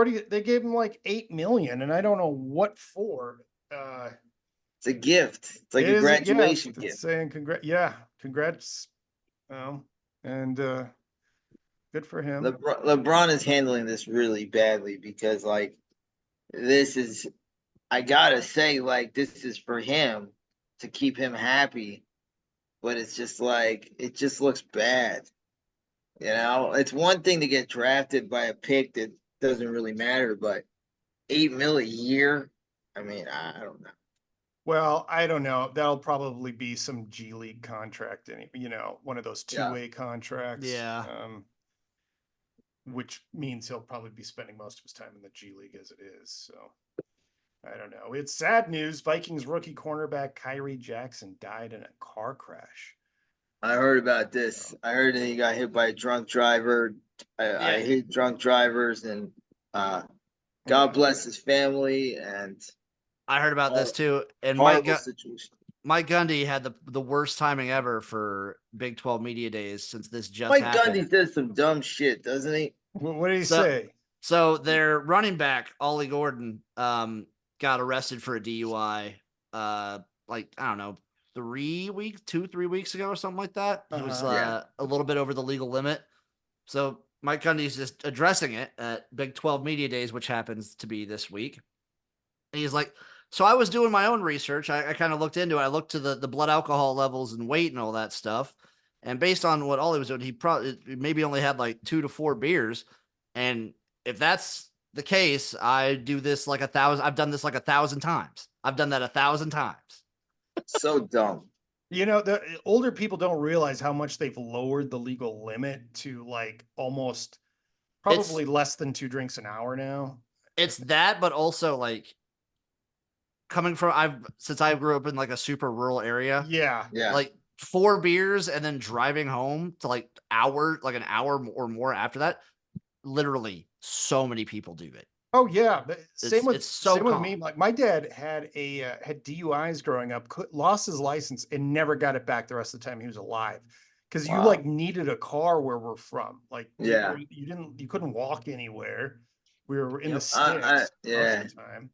gave him like $8 million, and I don't know what for. It's a gift. It's like a graduation gift. It's saying congrats. And And good for him. LeBron is handling this really badly because, like, this is, I gotta say, like, this is for him to keep him happy, but it's just like, it just looks bad. You know, it's one thing to get drafted by a pick that doesn't really matter, but $8 million a year. I mean, I don't know. Well, I don't know. That'll probably be some G League contract, one of those two-way contracts. Yeah. Which means he'll probably be spending most of his time in the G League as it is. So I don't know. It's sad news. Vikings rookie cornerback Kyrie Jackson died in a car crash. I heard about this. I heard that he got hit by a drunk driver. I hate drunk drivers, and God bless his family. And I heard about this too. And Mike Gundy had the worst timing ever for Big 12 Media Days since this just happened. Mike Gundy says some dumb shit, doesn't he? What did he say? So their running back, Ollie Gordon, got arrested for a DUI, like, I don't know, 2-3 weeks ago or something like that. He was a little bit over the legal limit. So Mike Gundy's just addressing it at Big 12 Media Days, which happens to be this week. And he's like, so I was doing my own research. I kind of looked into it. I looked to the blood alcohol levels and weight and all that stuff. And based on what Ollie was doing, he probably maybe only had like 2 to 4 beers. And if that's the case, I do this like 1,000. I've done this like 1,000 times. I've done that 1,000 times. So dumb. The older people don't realize how much they've lowered the legal limit to like almost probably less than 2 drinks an hour now. It's that, but also like coming from since I grew up in like a super rural area. Yeah. Like 4 beers and then driving home to like an hour or more after that. Literally, so many people do it. Oh yeah, same with me. Like my dad had DUIs growing up, lost his license and never got it back the rest of the time he was alive, because you like needed a car where we're from. Like you couldn't walk anywhere. We were in the sticks most of the time.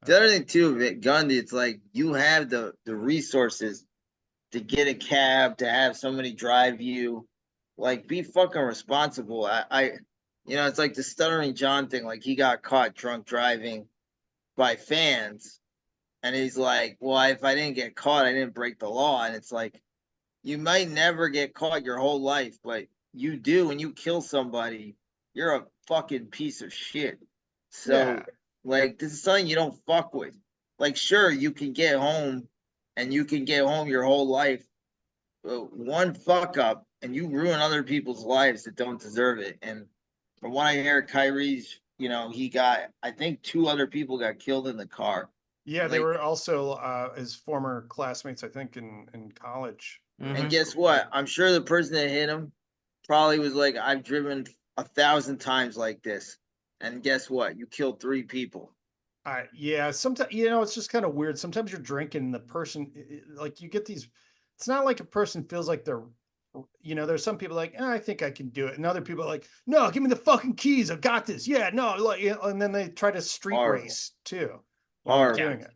The other thing too, Gundy, it's like you have the resources to get a cab, to have somebody drive you. Like, be fucking responsible. It's like the Stuttering John thing. Like, he got caught drunk driving by fans, and he's like, well, if I didn't get caught, I didn't break the law. And it's like, you might never get caught your whole life, but you do, and you kill somebody, you're a fucking piece of shit. So, like, this is something you don't fuck with. Like, sure, you can get home, and you can get home your whole life. One fuck up, and you ruin other people's lives that don't deserve it. And from what I hear, Kyrie's, he got, I think 2 other people got killed in the car. Yeah, they were also his former classmates, I think, in college. Mm-hmm. And guess what? I'm sure the person that hit him probably was like, I've driven 1,000 times like this. And guess what? You killed 3 people. Yeah, sometimes, it's just kind of weird. Sometimes you're drinking, the person, like, you get these, it's not like a person feels like they're, there's some people like, I think I can do it. And other people are like, no, give me the fucking keys. I've got this. Yeah, no. Like, and then they try to street race too while doing it.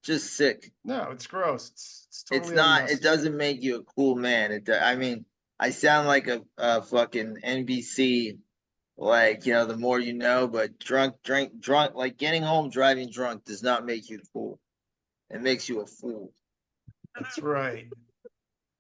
Just sick. No, it's gross. It's totally it's not, it doesn't make you a cool man. I mean, I sound like a fucking NBC, like, the more you know, but drunk, like getting home driving drunk does not make you cool. It makes you a fool. That's right.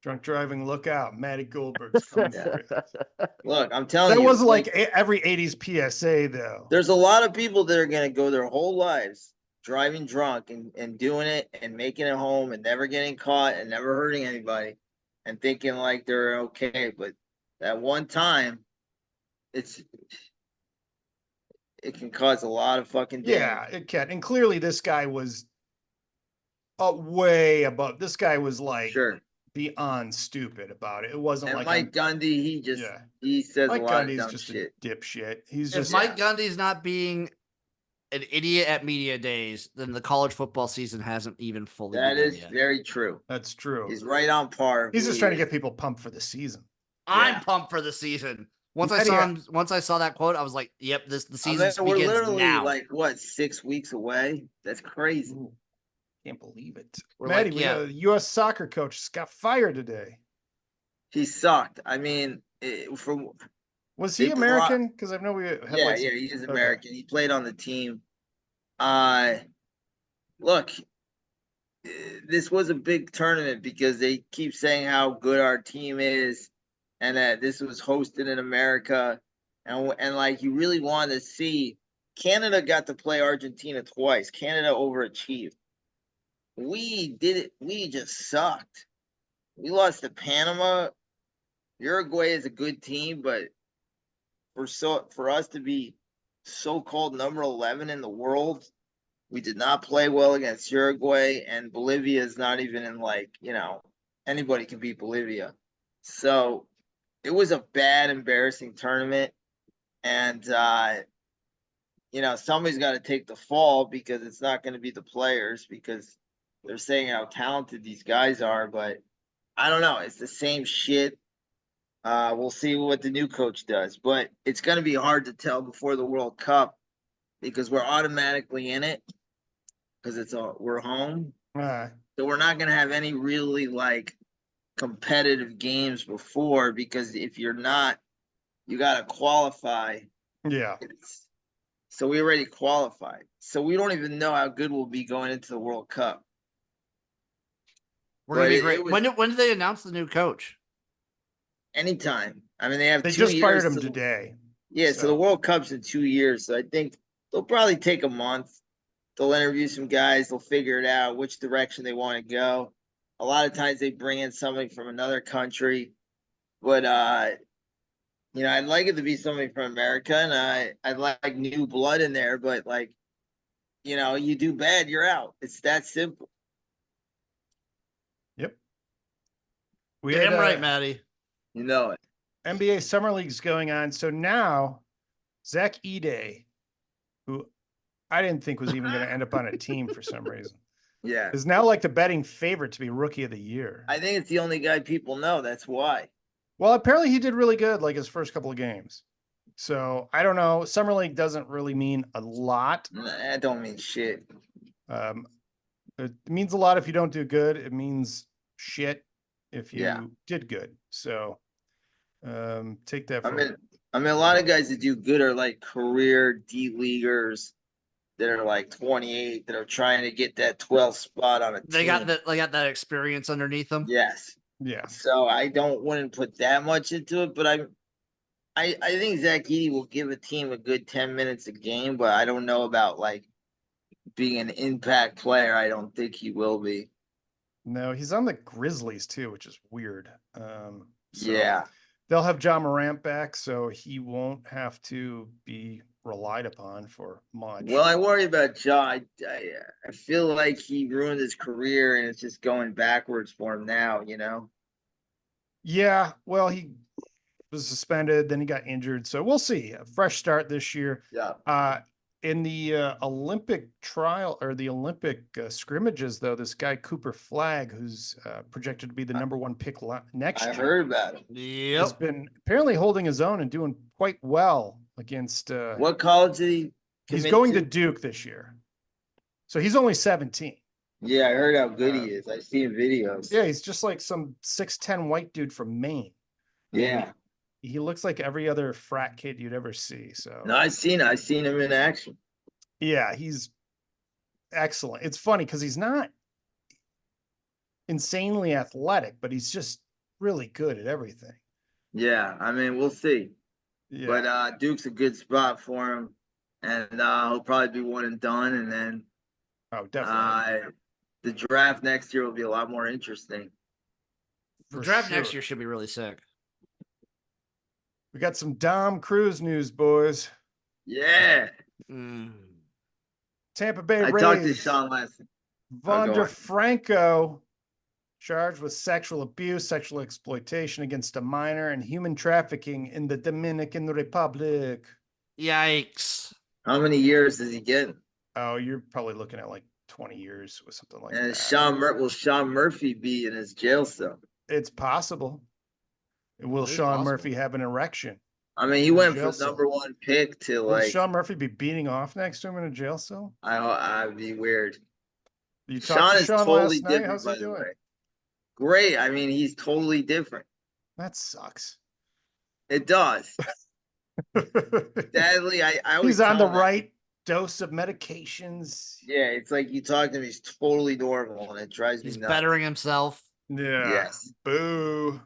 Drunk driving, look out. Matty Goldberg's coming for you. Look, I'm telling you. That wasn't like every 80s PSA, though. There's a lot of people that are going to go their whole lives driving drunk and doing it and making it home and never getting caught and never hurting anybody and thinking like they're okay. But that one time, it can cause a lot of fucking damage. Yeah, it can. And clearly this guy was way above. This guy was like beyond stupid about it. It wasn't like Mike Gundy. He says Mike a lot Gundy's of dumb shit. A dipshit. If Mike Gundy's not being an idiot at media days, then the college football season hasn't even fully begun yet. That is very true. That's true. He's right on par. He's just trying to get people pumped for the season. I'm pumped for the season. Once I saw that quote, I was like, "Yep, the season begins we're literally now." Like, what, 6 weeks away? That's crazy. Ooh, can't believe it. Maddie, a U.S. soccer coach got fired today. He sucked. I mean, was he American? Because I know we had yeah, he is American. Okay. He played on the team. Look, this was a big tournament because they keep saying how good our team is, and that this was hosted in America, and like you really want to see. Canada got to play Argentina twice. Canada overachieved. We did it. We just sucked. We lost to Panama. Uruguay is a good team, but for us to be so-called number 11 in the world, we did not play well against Uruguay, and Bolivia is not even in anybody can beat Bolivia. So it was a bad, embarrassing tournament, and somebody's got to take the fall because it's not going to be the players because they're saying how talented these guys are, but I don't know. It's the same shit. We'll see what the new coach does, but it's going to be hard to tell before the World Cup because we're automatically in it because we're home. So we're not going to have any really competitive games before because if you're not, you got to qualify. Yeah. So we already qualified. So we don't even know how good we'll be going into the World Cup. We're going to be great. When did they announce the new coach? Anytime. I mean, they have 2 years. They just fired him today. Yeah, so the World Cup's in 2 years. So I think they'll probably take a month. They'll interview some guys. They'll figure it out, which direction they want to go. A lot of times they bring in somebody from another country. But, I'd like it to be somebody from America, and I'd like new blood in there. But, you do bad, you're out. It's that simple. Yep. Damn right, Maddie. You know it. NBA Summer League's going on. So now Zach Edey, who I didn't think was even going to end up on a team for some reason. Yeah. Is now the betting favorite to be Rookie of the Year. I think it's the only guy people know. That's why. Well, apparently he did really good his first couple of games. So I don't know. Summer League doesn't really mean a lot. That don't mean shit. It means a lot if you don't do good. It means shit if you did good. So take that. I mean, a lot of guys that do good are career D-leaguers that are 28 that are trying to get that 12th spot on a team. They got that experience underneath them. Yes. Yeah. So I wouldn't put that much into it, but I think Zach Edey will give a team a good 10 minutes a game, but I don't know about being an impact player. I don't think he will be. No, he's on the Grizzlies too, which is weird. Yeah. They'll have John Morant back, so he won't have to be relied upon for much. Well, I worry about Ja. I feel like he ruined his career and it's just going backwards for him now, Yeah, well, he was suspended, then he got injured, so we'll see. A fresh start this year. Yeah. In the Olympic trial or the Olympic scrimmages, though, this guy Cooper Flagg, who's projected to be the number 1 pick next year. I heard about him. Yep. Has been apparently holding his own and doing quite well against. What college did he? He's going to Duke this year, so he's only 17. Yeah, I heard how good he is. I've seen videos. Yeah, he's just like some 6'10" white dude from Maine. Yeah. He looks like every other frat kid you'd ever see. So no, I've seen him in action. Yeah, he's excellent. It's funny because he's not insanely athletic, but he's just really good at everything. Yeah, I mean, we'll see. Yeah. But Duke's a good spot for him, and he'll probably be one and done. And then, definitely, the draft next year will be a lot more interesting. The draft next year should be really sick. We got some Dom Cruz news, boys. Yeah. Tampa Bay Rays. I talked to Sean last. Wander Franco charged with sexual abuse, sexual exploitation against a minor, and human trafficking in the Dominican Republic. Yikes. How many years does he get? Oh, you're probably looking at 20 years or something like and that. Will Sean Murphy be in his jail cell? It's possible. Will Sean Murphy have an erection? I mean, he went from number 1 pick to Will Sean Murphy be beating off next to him in a jail cell? I'd be weird. Sean is totally different. How's he doing? Great. I mean, he's totally different. That sucks. It does. Sadly, I always he's on the right dose of medications. Yeah, it's like you talk to him, he's totally normal, and it drives me He's nuts. bettering himself. Yeah. Yes. Boo.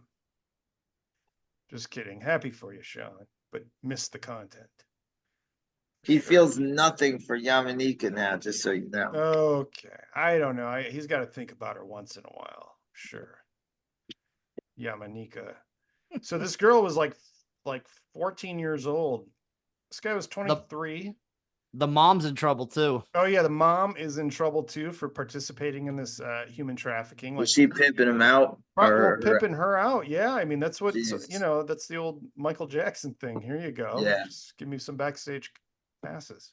Just kidding. Happy for you, Sean, but missed the content. He feels nothing for Yamanika now, just so you know. Okay. I don't know. He's got to think about her once in a while. Sure. Yamanika. So this girl was like 14 years old. This guy was 23. The mom's in trouble too. Oh yeah, the mom is in trouble too for participating in this human trafficking. Was she pimping him out? Or pimping her out? Yeah, I mean that's what Jeez. you know. That's the old Michael Jackson thing. Here you go. Yeah. Just give me some backstage passes.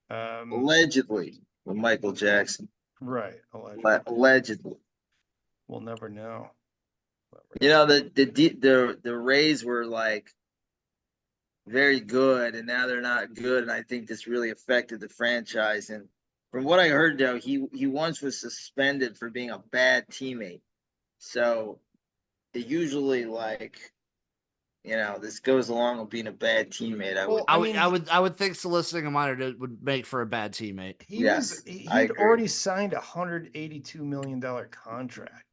Allegedly, with Michael Jackson. Right. Allegedly. We'll never know. You know, the Rays were like very good, and now they're not good, and I think this really affected the franchise. And from what I heard, though, he once was suspended for being a bad teammate. So it usually this goes along with being a bad teammate. I would think soliciting a minor would make for a bad teammate. He'd already signed $182 million contract.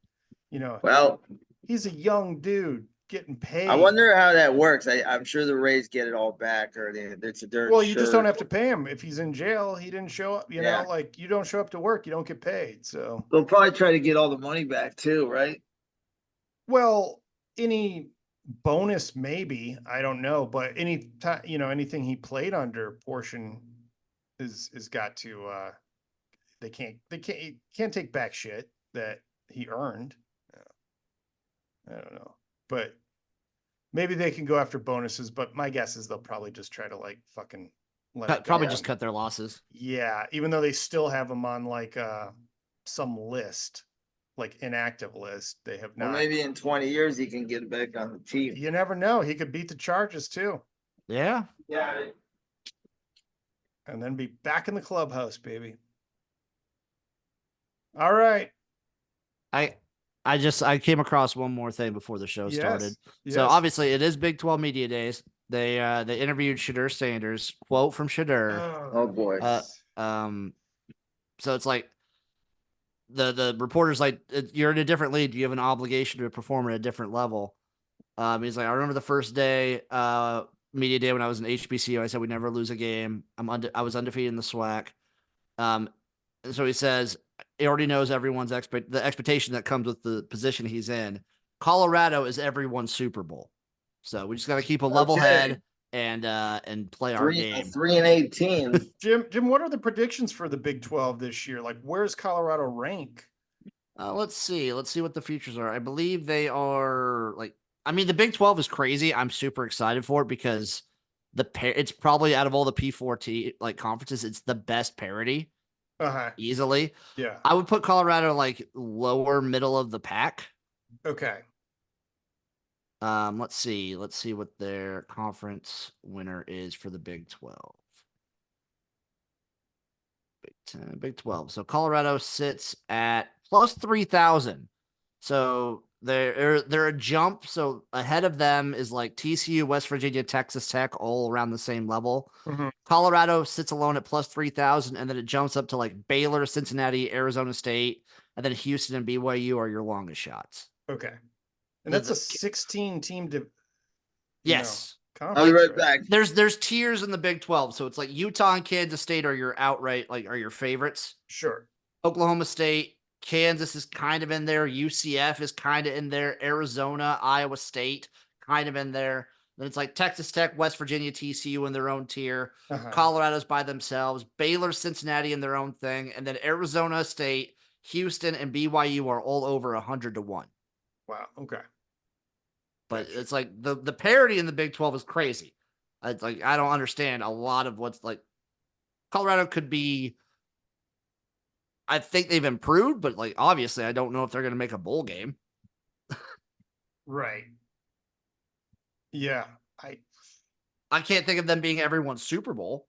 You know, well, he's a young dude getting paid. I wonder how that works. I'm sure the Rays get it all back, or it's a dirt. Well, you just don't have to pay him if he's in jail. He didn't show up. You know, like you don't show up to work, you don't get paid. So they'll probably try to get all the money back too, right? Well, any bonus maybe, I don't know, but any time, anything he played under portion is got to they can't take back shit that he earned. I don't know, but maybe they can go after bonuses, but my guess is they'll probably just try to like fucking just cut their losses. Yeah, even though they still have them on like some list, like inactive list. They have not. Well, maybe in 20 years he can get back on the team. You never know. He could beat the charges too. Yeah. Yeah. And then be back in the clubhouse, baby. All right. I came across one more thing before the show started. Yes. So obviously it is Big 12 Media Days. They interviewed Shadur Sanders. Quote from Shadur. Oh boy. So it's like the reporter's like, you're in a different league. You have an obligation to perform at a different level. He's like, I remember the first day, media day when I was in HBCU. I said we never lose a game. I was undefeated in the SWAC. And so he says he already knows everyone's the expectation that comes with the position he's in. Colorado is everyone's Super Bowl, so we just got to keep a level head and play our game. 3-18. Jim, what are the predictions for the Big 12 this year? Like, where's Colorado rank? Let's see what the futures are. I believe they are the Big 12 is crazy. I'm super excited for it because it's probably out of all the P4T conferences, it's the best parity. Easily. Yeah. I would put Colorado lower middle of the pack. Okay. Let's see what their conference winner is for the Big 12. Big 10, Big 12. So Colorado sits at plus 3,000. So they're a jump. So ahead of them is TCU, West Virginia, Texas Tech, all around the same level. Mm-hmm. Colorado sits alone at plus 3,000, and then it jumps up to Baylor, Cincinnati, Arizona State, and then Houston and BYU are your longest shots. Okay. And that's a 16 team. Yes. I'll be right back. There's tiers in the Big 12. So it's Utah and Kansas State are your outright, are your favorites. Sure. Oklahoma State, Kansas is kind of in there. UCF is kind of in there. Arizona, Iowa State, kind of in there. Then it's Texas Tech, West Virginia, TCU in their own tier. Colorado's by themselves. Baylor, Cincinnati in their own thing. And then Arizona State, Houston, and BYU are all over 100-1. Wow. Okay. But it's the parity in the Big 12 is crazy. It's I don't understand a lot of what's Colorado could be. I think they've improved, but obviously I don't know if they're going to make a bowl game. Right. Yeah. I can't think of them being everyone's Super Bowl.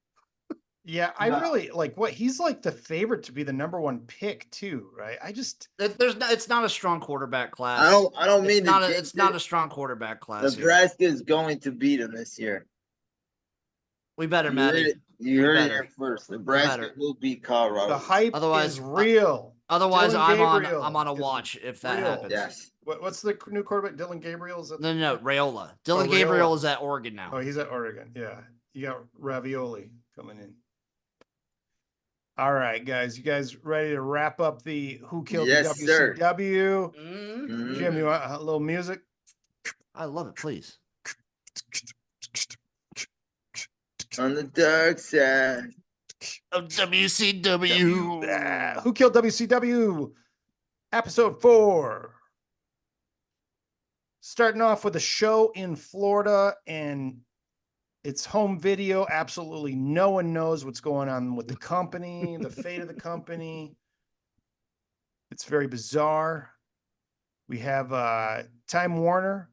Yeah, I really like what he's like the favorite to be the #1 pick too, right? It's not a strong quarterback class. I don't mean to jinx it's not a strong quarterback class. Nebraska is going to beat him this year. We better, Matty. You heard it here first. Nebraska will beat Colorado. The hype is real. Otherwise, I'm on a watch if that happens. Yes. What's the new quarterback? Dylan Gabriel? No, Raiola. Dylan Gabriel is at Oregon now. Oh, he's at Oregon. Yeah. You got Ravioli coming in. All right, guys. You guys ready to wrap up the Who Killed the WCW? Mm-hmm. Jim, you want a little music? I love it, please. On the dark side of WCW. Who Killed WCW? Episode 4. Starting off with a show in Florida, and it's home video. Absolutely no one knows what's going on with the company, the fate of the company. It's very bizarre. We have Time Warner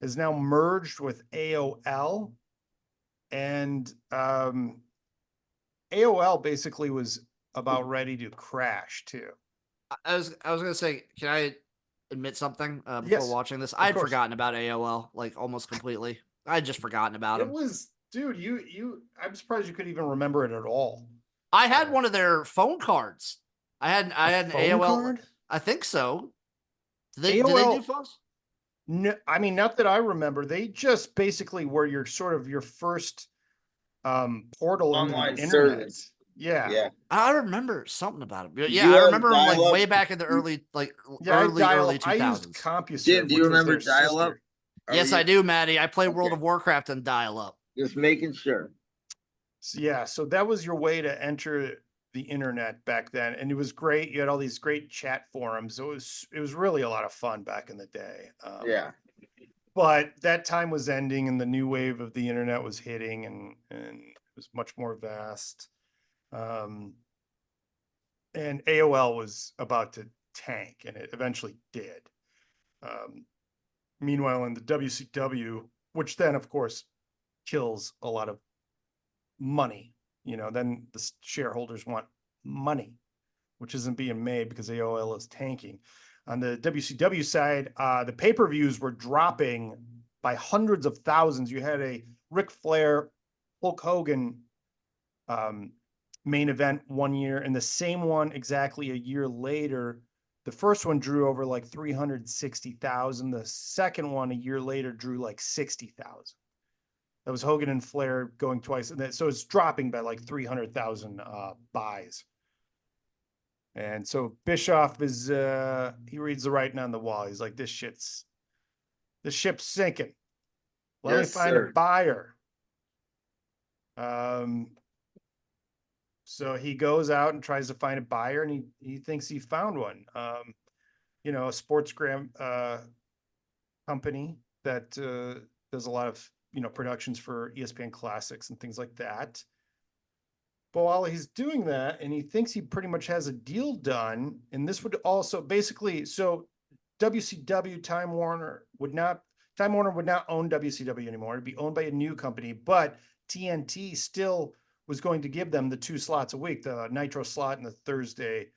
is now merged with AOL. And AOL basically was about ready to crash too. I was gonna say, can I admit something before watching this? I had forgotten about AOL like almost completely. I had just forgotten about it. It was, dude. I'm surprised you could even remember it at all. I had one of their phone cards. I had an AOL card? I think so. Did they do phones? No, I mean, not that I remember. They just basically were your first portal online into the internet. Service. Yeah. I remember something about it. Yeah, I remember them like way back in the early 2000s. I used CompuServe. Jim, do you remember dial-up? Yes, I do, Maddie. I played World of Warcraft on dial-up. Just making sure. So that was your way to enter the internet back then, and it was great. You had all these great chat forums. It was really a lot of fun back in the day. But that time was ending, and the new wave of the internet was hitting, and it was much more vast. And AOL was about to tank, and it eventually did. Meanwhile, in the WCW, which then, of course, kills a lot of money, then the shareholders want money, which isn't being made because AOL is tanking. On the WCW side, the pay-per-views were dropping by hundreds of thousands. You had a Ric Flair, Hulk Hogan main event one year, and the same one exactly a year later. The first one drew over like 360,000. The second one a year later drew like 60,000. That was Hogan and Flair going twice. And so it's dropping by like 300,000 buys. And so Bischoff is, he reads the writing on the wall. He's like, this ship's sinking. Let me find a buyer. So he goes out and tries to find a buyer, and he thinks he found one. A sportsgram company that does a lot of productions for ESPN Classics and things like that. But while he's doing that, and he thinks he pretty much has a deal done, and this would also basically, so WCW Time Warner would not own WCW anymore. It'd be owned by a new company, but TNT still was going to give them the 2 slots a week, the Nitro slot and the Thursday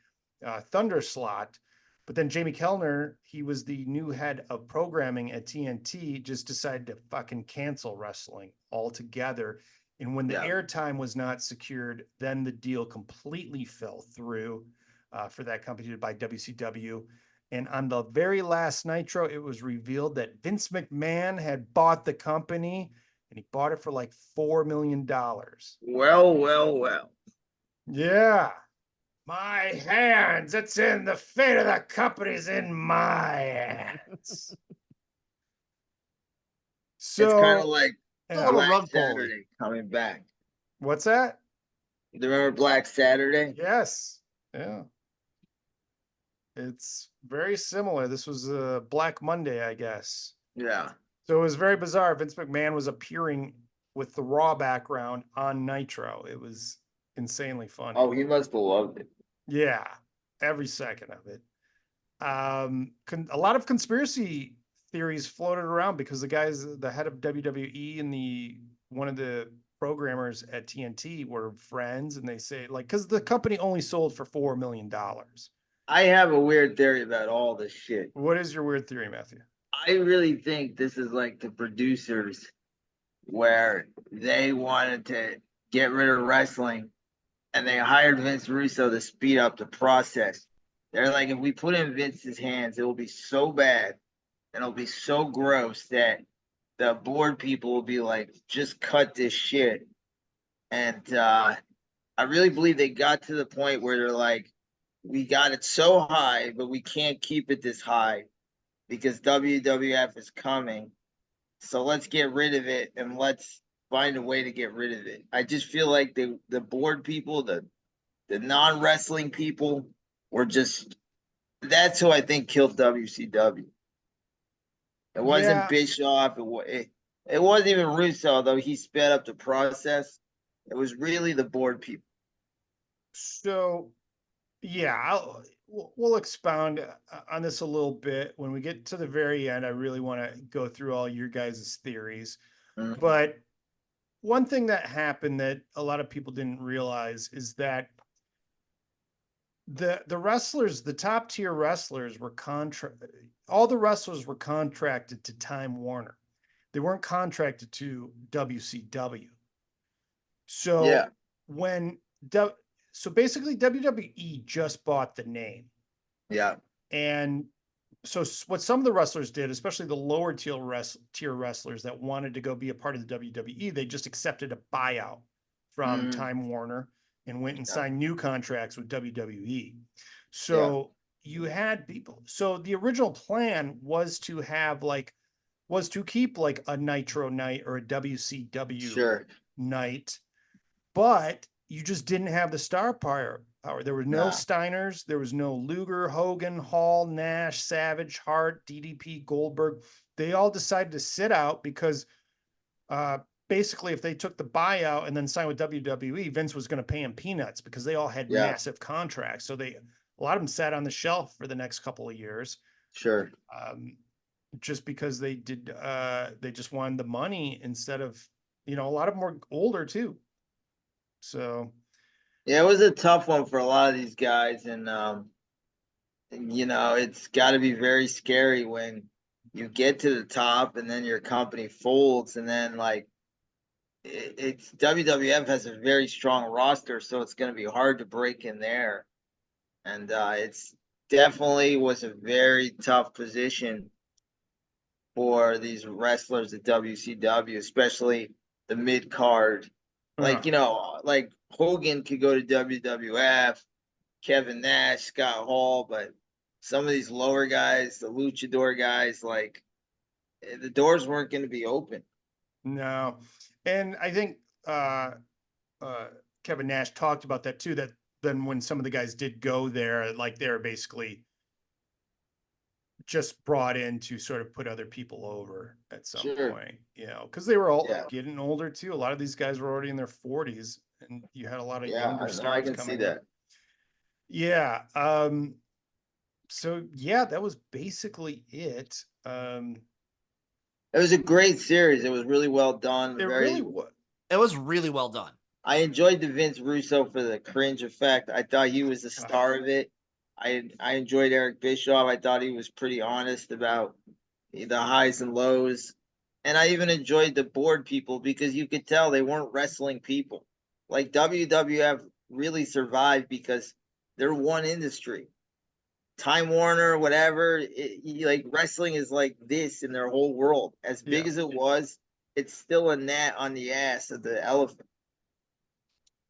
Thunder slot. But then Jamie Kellner, he was the new head of programming at TNT, just decided to fucking cancel wrestling altogether. And when the airtime was not secured, then the deal completely fell through for that company to buy WCW. And on the very last Nitro, it was revealed that Vince McMahon had bought the company, and he bought it for like $4 million. Well. Yeah. My hands. It's in the fate of the company's in my hands. So it's kind of like Black Saturday coming back. What's that? You remember Black Saturday? Yes. Yeah. It's very similar. This was a Black Monday, I guess. Yeah. So it was very bizarre. Vince McMahon was appearing with the Raw background on Nitro. It was insanely funny. Oh, he must have loved it. Yeah, every second of it. A lot of conspiracy theories floated around because the head of WWE and one of the programmers at TNT were friends, and they say, like, because the company only sold for $4 million. I have a weird theory about all this shit. What is your weird theory, Matthew? I really think this is like the producers where they wanted to get rid of wrestling and they hired Vince Russo to speed up the process. They're like, if we put in Vince's hands, it will be so bad and it'll be so gross that the board people will be like, just cut this shit. And I really believe they got to the point where they're like, we got it so high, but we can't keep it this high because WWF is coming. So let's get rid of it and let's find a way to get rid of it. I just feel like the board people, the non-wrestling people were just, that's who I think killed WCW. It wasn't Bischoff. It wasn't even Russo, though he sped up the process. It was really the board people. So, yeah, we'll expound on this a little bit when we get to the very end. I really want to go through all your guys' theories. Mm-hmm. But one thing that happened that a lot of people didn't realize is that the wrestlers, the top tier wrestlers were all the wrestlers were contracted to Time Warner. They weren't contracted to WCW. So when so basically WWE just bought the name. Yeah. And so what some of the wrestlers did, especially the lower tier wrestlers that wanted to go be a part of the WWE, they just accepted a buyout from Time Warner and went and signed new contracts with WWE. So you had people. So the original plan was to have keep like a Nitro night or a WCW night, but you just didn't have the star power. There were no Steiners. There was no Luger, Hogan, Hall, Nash, Savage, Hart, DDP, Goldberg. They all decided to sit out because basically if they took the buyout and then signed with WWE, Vince was going to pay them peanuts because they all had massive contracts. So a lot of them sat on the shelf for the next couple of years. Sure. Just because they just wanted the money instead of, a lot of them were older too. So, yeah, it was a tough one for a lot of these guys, and it's got to be very scary when you get to the top and then your company folds, and then it's WWF has a very strong roster, so it's going to be hard to break in there, and it's definitely was a very tough position for these wrestlers at WCW, especially the mid card. Like Hogan could go to WWF, Kevin Nash, Scott Hall, but some of these lower guys, the luchador guys, the doors weren't going to be open. No. And I think Kevin Nash talked about that too, that then when some of the guys did go there, they were basically just brought in to sort of put other people over at some point, because they were all getting older too. A lot of these guys were already in their 40s, and you had a lot of younger stars. I can see that. Yeah. So that was basically it. It was a great series. It was really well done. It was really well done. I enjoyed the Vince Russo for the cringe effect. I thought he was the star of it. I enjoyed Eric Bischoff. I thought he was pretty honest about the highs and lows. And I even enjoyed the board people because you could tell they weren't wrestling people. Like WWF really survived because they're one industry. Time Warner, whatever, wrestling is like this in their whole world. As big as it was, it's still a gnat on the ass of the elephant.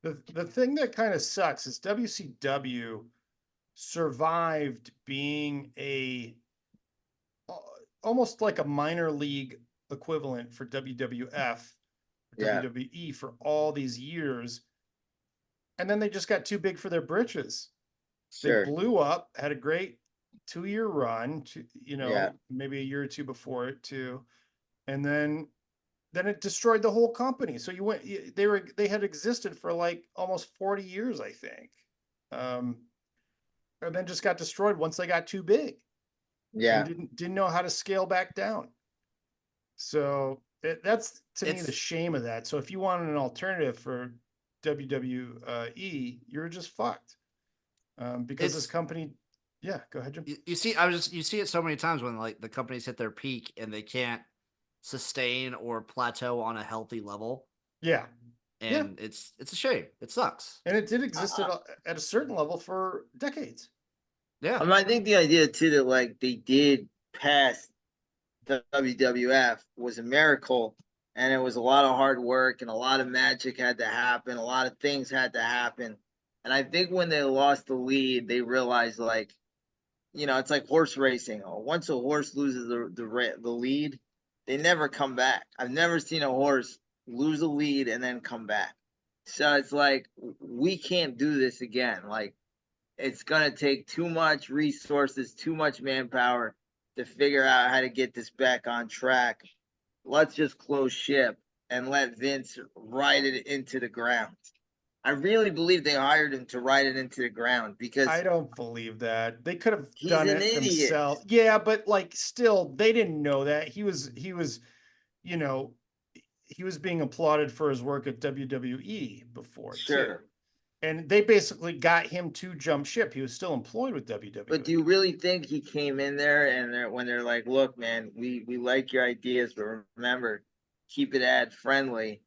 The thing that kind of sucks is WCW survived being almost like a minor league equivalent for WWF, WWE for all these years. And then they just got too big for their britches. They blew up, had a great 2-year run, maybe a year or two before it too. And then it destroyed the whole company. So they had existed for almost 40 years, I think. And then just got destroyed once they got too big. Yeah. And didn't know how to scale back down. So That's to me the shame of that. So if you wanted an alternative for WWE, you're just fucked. Because this company, yeah, go ahead, Jim. You see, you see it so many times when like the companies hit their peak and they can't sustain or plateau on a healthy level. Yeah. And it's a shame. It sucks. And it did exist at a certain level for decades. Yeah. I mean, I think the idea too that like they did pass the WWF was a miracle, and it was a lot of hard work and a lot of magic had to happen, a lot of things had to happen. And I think when they lost the lead, they realized like, you know, it's like horse racing. Once a horse loses the lead, they never come back. I've never seen a horse lose a lead and then come back. So it's like we can't do this again. Like it's gonna take too much resources, too much manpower to figure out how to get this back on track. Let's just close ship and let Vince ride it into the ground. I really believe they hired him to ride it into the ground because I don't believe that. They could have done an it idiot. themselves. Yeah, but like still they didn't know that. He was, you know, he was being applauded for his work at WWE before too. And they basically got him to jump ship. He was still employed with WWE. But do you really think he came in there and when they're like, look, man, we like your ideas, but remember, keep it ad friendly.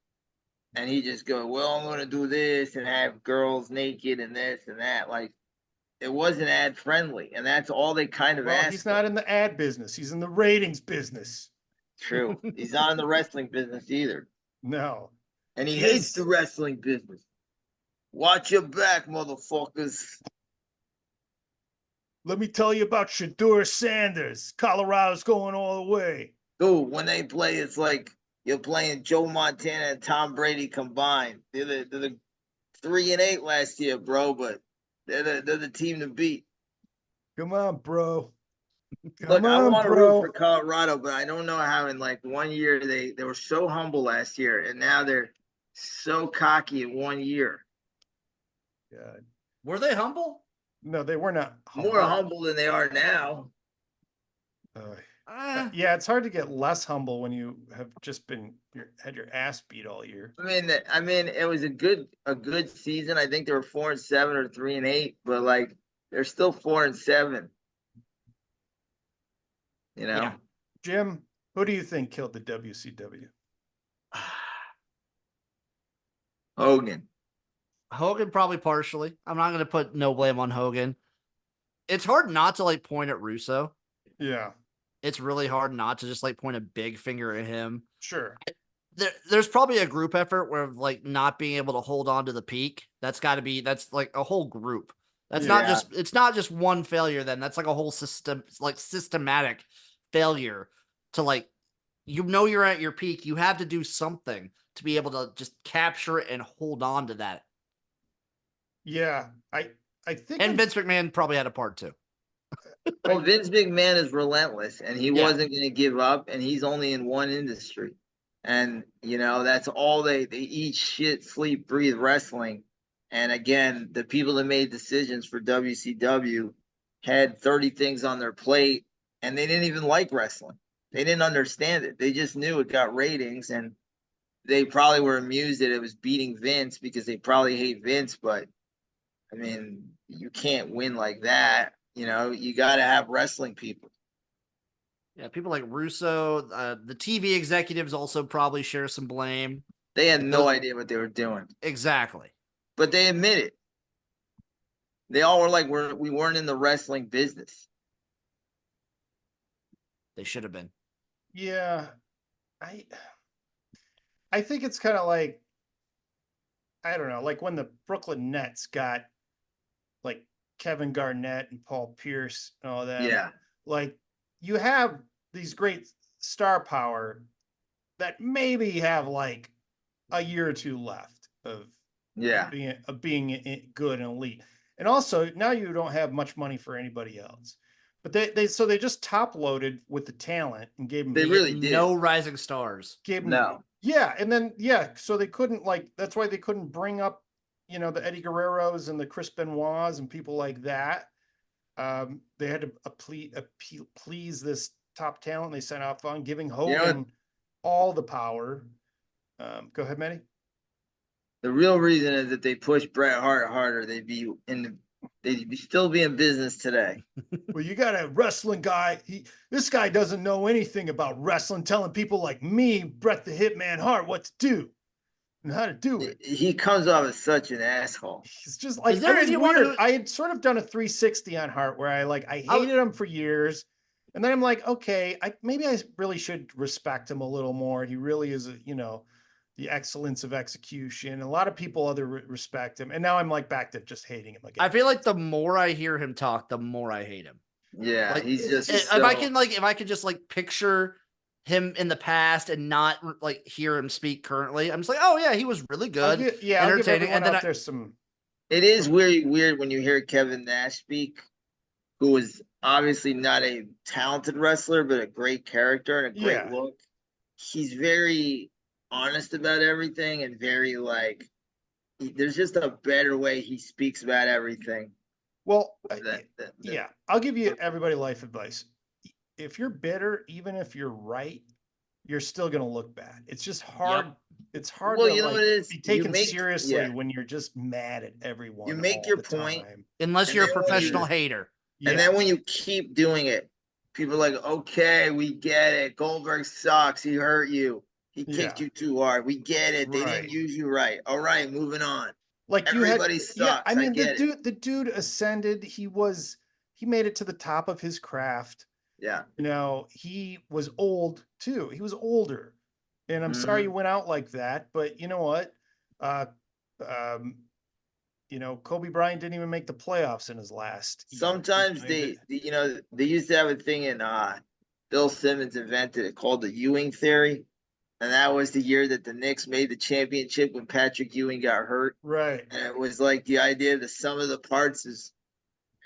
And he just go, well, I'm going to do this and have girls naked and this and that. Like, it wasn't ad friendly. And that's all they kind of asked. He's not in the ad business. He's in the ratings business. True. He's not in the wrestling business either. No. And he hates the wrestling business. Watch your back, motherfuckers. Let me tell you about Shedeur Sanders. Colorado's going all the way. Dude, when they play, it's like you're playing Joe Montana and Tom Brady combined. They're the 3-8 last year, bro, but they're the team to beat. Come on, bro. Look, I want to root for Colorado, but I don't know how in like 1 year they were so humble last year, and now they're so cocky in 1 year. God. Were they humble? No, they were not humble. More humble than they are now. Yeah, it's hard to get less humble when you have just had your ass beat all year. I mean, it was a good season. I think they were 4-7 or 3-8, but like they're still 4-7. You know, Jim, who do you think killed the WCW? Hogan. Hogan probably partially. I'm not going to put no blame on Hogan. It's hard not to like point at Russo. Yeah. It's really hard not to just like point a big finger at him. Sure. There's probably a group effort where like not being able to hold on to the peak. That's like a whole group. That's it's not just one failure then. That's like a whole system, like systematic failure to like, you're at your peak. You have to do something to be able to just capture it and hold on to that. Yeah, I think. And Vince McMahon probably had a part too. Well, Vince McMahon is relentless, and he wasn't going to give up, and he's only in one industry. And, you know, that's all they eat, shit, sleep, breathe wrestling. And again, the people that made decisions for WCW had 30 things on their plate, and they didn't even like wrestling. They didn't understand it. They just knew it got ratings, and they probably were amused that it was beating Vince because they probably hate Vince. But, I mean, you can't win like that. You know, you got to have wrestling people. Yeah, people like Russo, the TV executives also probably share some blame. They had no idea what they were doing. Exactly. But they admit it. They all were like, we weren't in the wrestling business. They should have been. Yeah. I think it's kind of like, I don't know, like when the Brooklyn Nets got like Kevin Garnett and Paul Pierce and all that. Yeah. Like you have these great star power that maybe have like a year or two left of being good and elite. And also now you don't have much money for anybody else. But they just top loaded with the talent and gave them no rising stars. Yeah, and then so they couldn't that's why they couldn't bring up, you know, the Eddie Guerreros and the Chris Benoits and people like that. They had to please this top talent they sent off on, giving Hogan all the power. Go ahead, Manny. The real reason is that they push Bret Hart harder. They'd still be in business today. Well, you got a wrestling guy. This guy doesn't know anything about wrestling, telling people like me, Bret the Hitman Hart, what to do and how to do it. He comes off as such an asshole. He's just like, that was weird. I had sort of done a 360 on Hart where I hated him for years. And then I'm like, okay, maybe I really should respect him a little more. He really is, the excellence of execution. A lot of people respect him. And now I'm like back to just hating him again. I feel like the more I hear him talk, the more I hate him. Yeah, like, he's just. If I could just like picture him in the past and not like hear him speak currently, I'm just like, oh yeah, he was really good, entertaining. And then there's some. It is weird when you hear Kevin Nash speak, who is obviously not a talented wrestler, but a great character and a great look. He's very honest about everything and very like. There's just a better way he speaks about everything. Well, I'll give you everybody life advice. If you're bitter, even if you're right, you're still going to look bad. It's just hard. Yep. It's hard to be taken seriously when you're just mad at everyone. You make your point. Unless you're a professional hater. And then when you keep doing it, people are like, okay, we get it. Goldberg sucks. He hurt you. He kicked you too hard. We get it. They didn't use you right. All right, moving on. Like everybody sucks. Yeah, I mean, the dude ascended. He made it to the top of his craft. Yeah. He was old too. He was older. And I'm sorry you went out like that, but you know what? Kobe Bryant didn't even make the playoffs in his last year. Sometimes they used to have a thing in Bill Simmons invented it called the Ewing theory. And that was the year that the Knicks made the championship when Patrick Ewing got hurt. Right. And it was like the idea that some of the parts is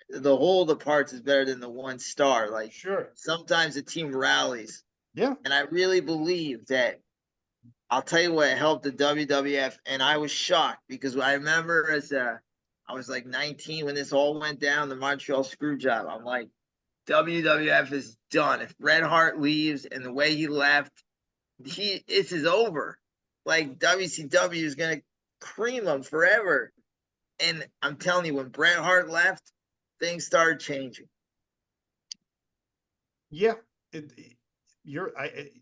the whole of the parts is better than the one star. Like, sure. Sometimes a team rallies. Yeah. And I really believe that. I'll tell you what helped the WWF. And I was shocked because I remember I was like 19 when this all went down, the Montreal Screwjob. I'm like, WWF is done. If Bret Hart leaves and the way he left, this is over. Like WCW is gonna cream him forever. And I'm telling you, when Bret Hart left, things started changing. Yeah,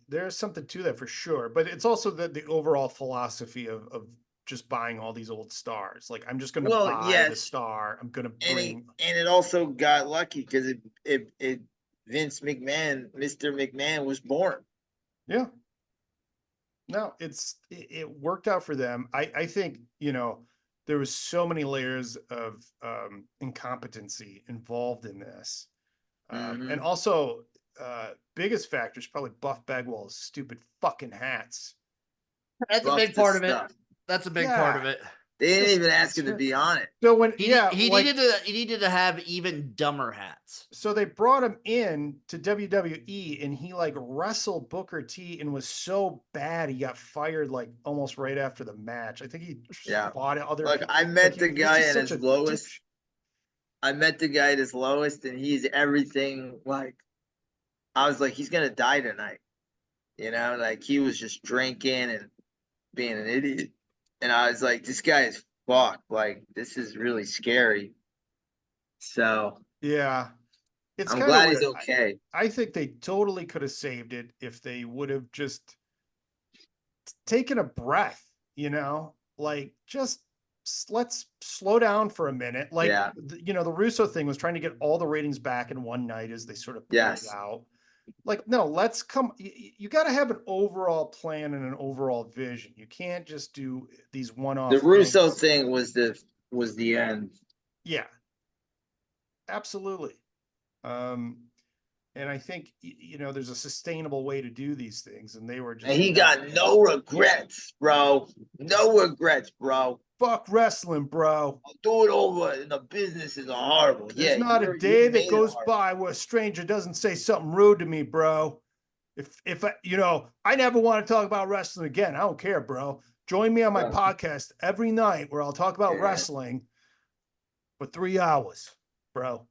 there's something to that for sure. But it's also the overall philosophy of just buying all these old stars. Like, I'm just gonna buy the star. I'm gonna bring. And it also got lucky because it Vince McMahon, Mr. McMahon, was born. Yeah. No, it worked out for them. I think, there was so many layers of incompetency involved in this. And also, biggest factor is probably Buff Bagwell's stupid fucking hats. That's a big part of it. That's a big part of it. They didn't even ask him to be on it. So when he needed to have even dumber hats. So they brought him in to WWE and he like wrestled Booker T and was so bad he got fired like almost right after the match. I think he fought other people. I met the guy at his lowest. I met the guy at his lowest and he's everything like I was like, he's gonna die tonight. Like he was just drinking and being an idiot. And I was like, this guy is fucked. Like, this is really scary. So yeah, I'm glad he's okay. I think they totally could have saved it if they would have just taken a breath, like just let's slow down for a minute. Like, the Russo thing was trying to get all the ratings back in one night as they sort of played it out. Like, no, you got to have an overall plan and an overall vision. You can't just do these one-off The Russo thing was the end. Yeah, absolutely. And I think, there's a sustainable way to do these things. And they were just. And he got no regrets, bro. No regrets, bro. Fuck wrestling, bro. I'll do it over, and the business is horrible. There's not a day that goes by where a stranger doesn't say something rude to me, bro. If I never want to talk about wrestling again. I don't care, bro. Join me on my podcast every night where I'll talk about wrestling for 3 hours, bro.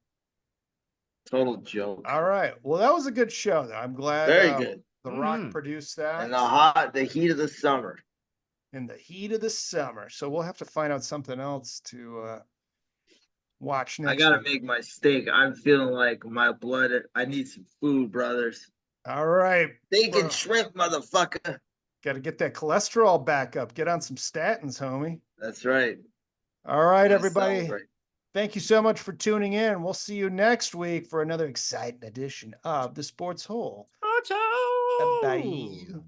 Total joke. All right. Well, that was a good show, though. I'm glad. Very good. The Rock produced that. And the heat of the summer. In the heat of the summer. So we'll have to find out something else to watch next I gotta week. make my steak. I'm feeling like my blood. I need some food, brothers. All right. Steak and shrimp, motherfucker. Got to get that cholesterol back up. Get on some statins, homie. That's right. All right, everybody. Thank you so much for tuning in. We'll see you next week for another exciting edition of the Sports Hole. Bye.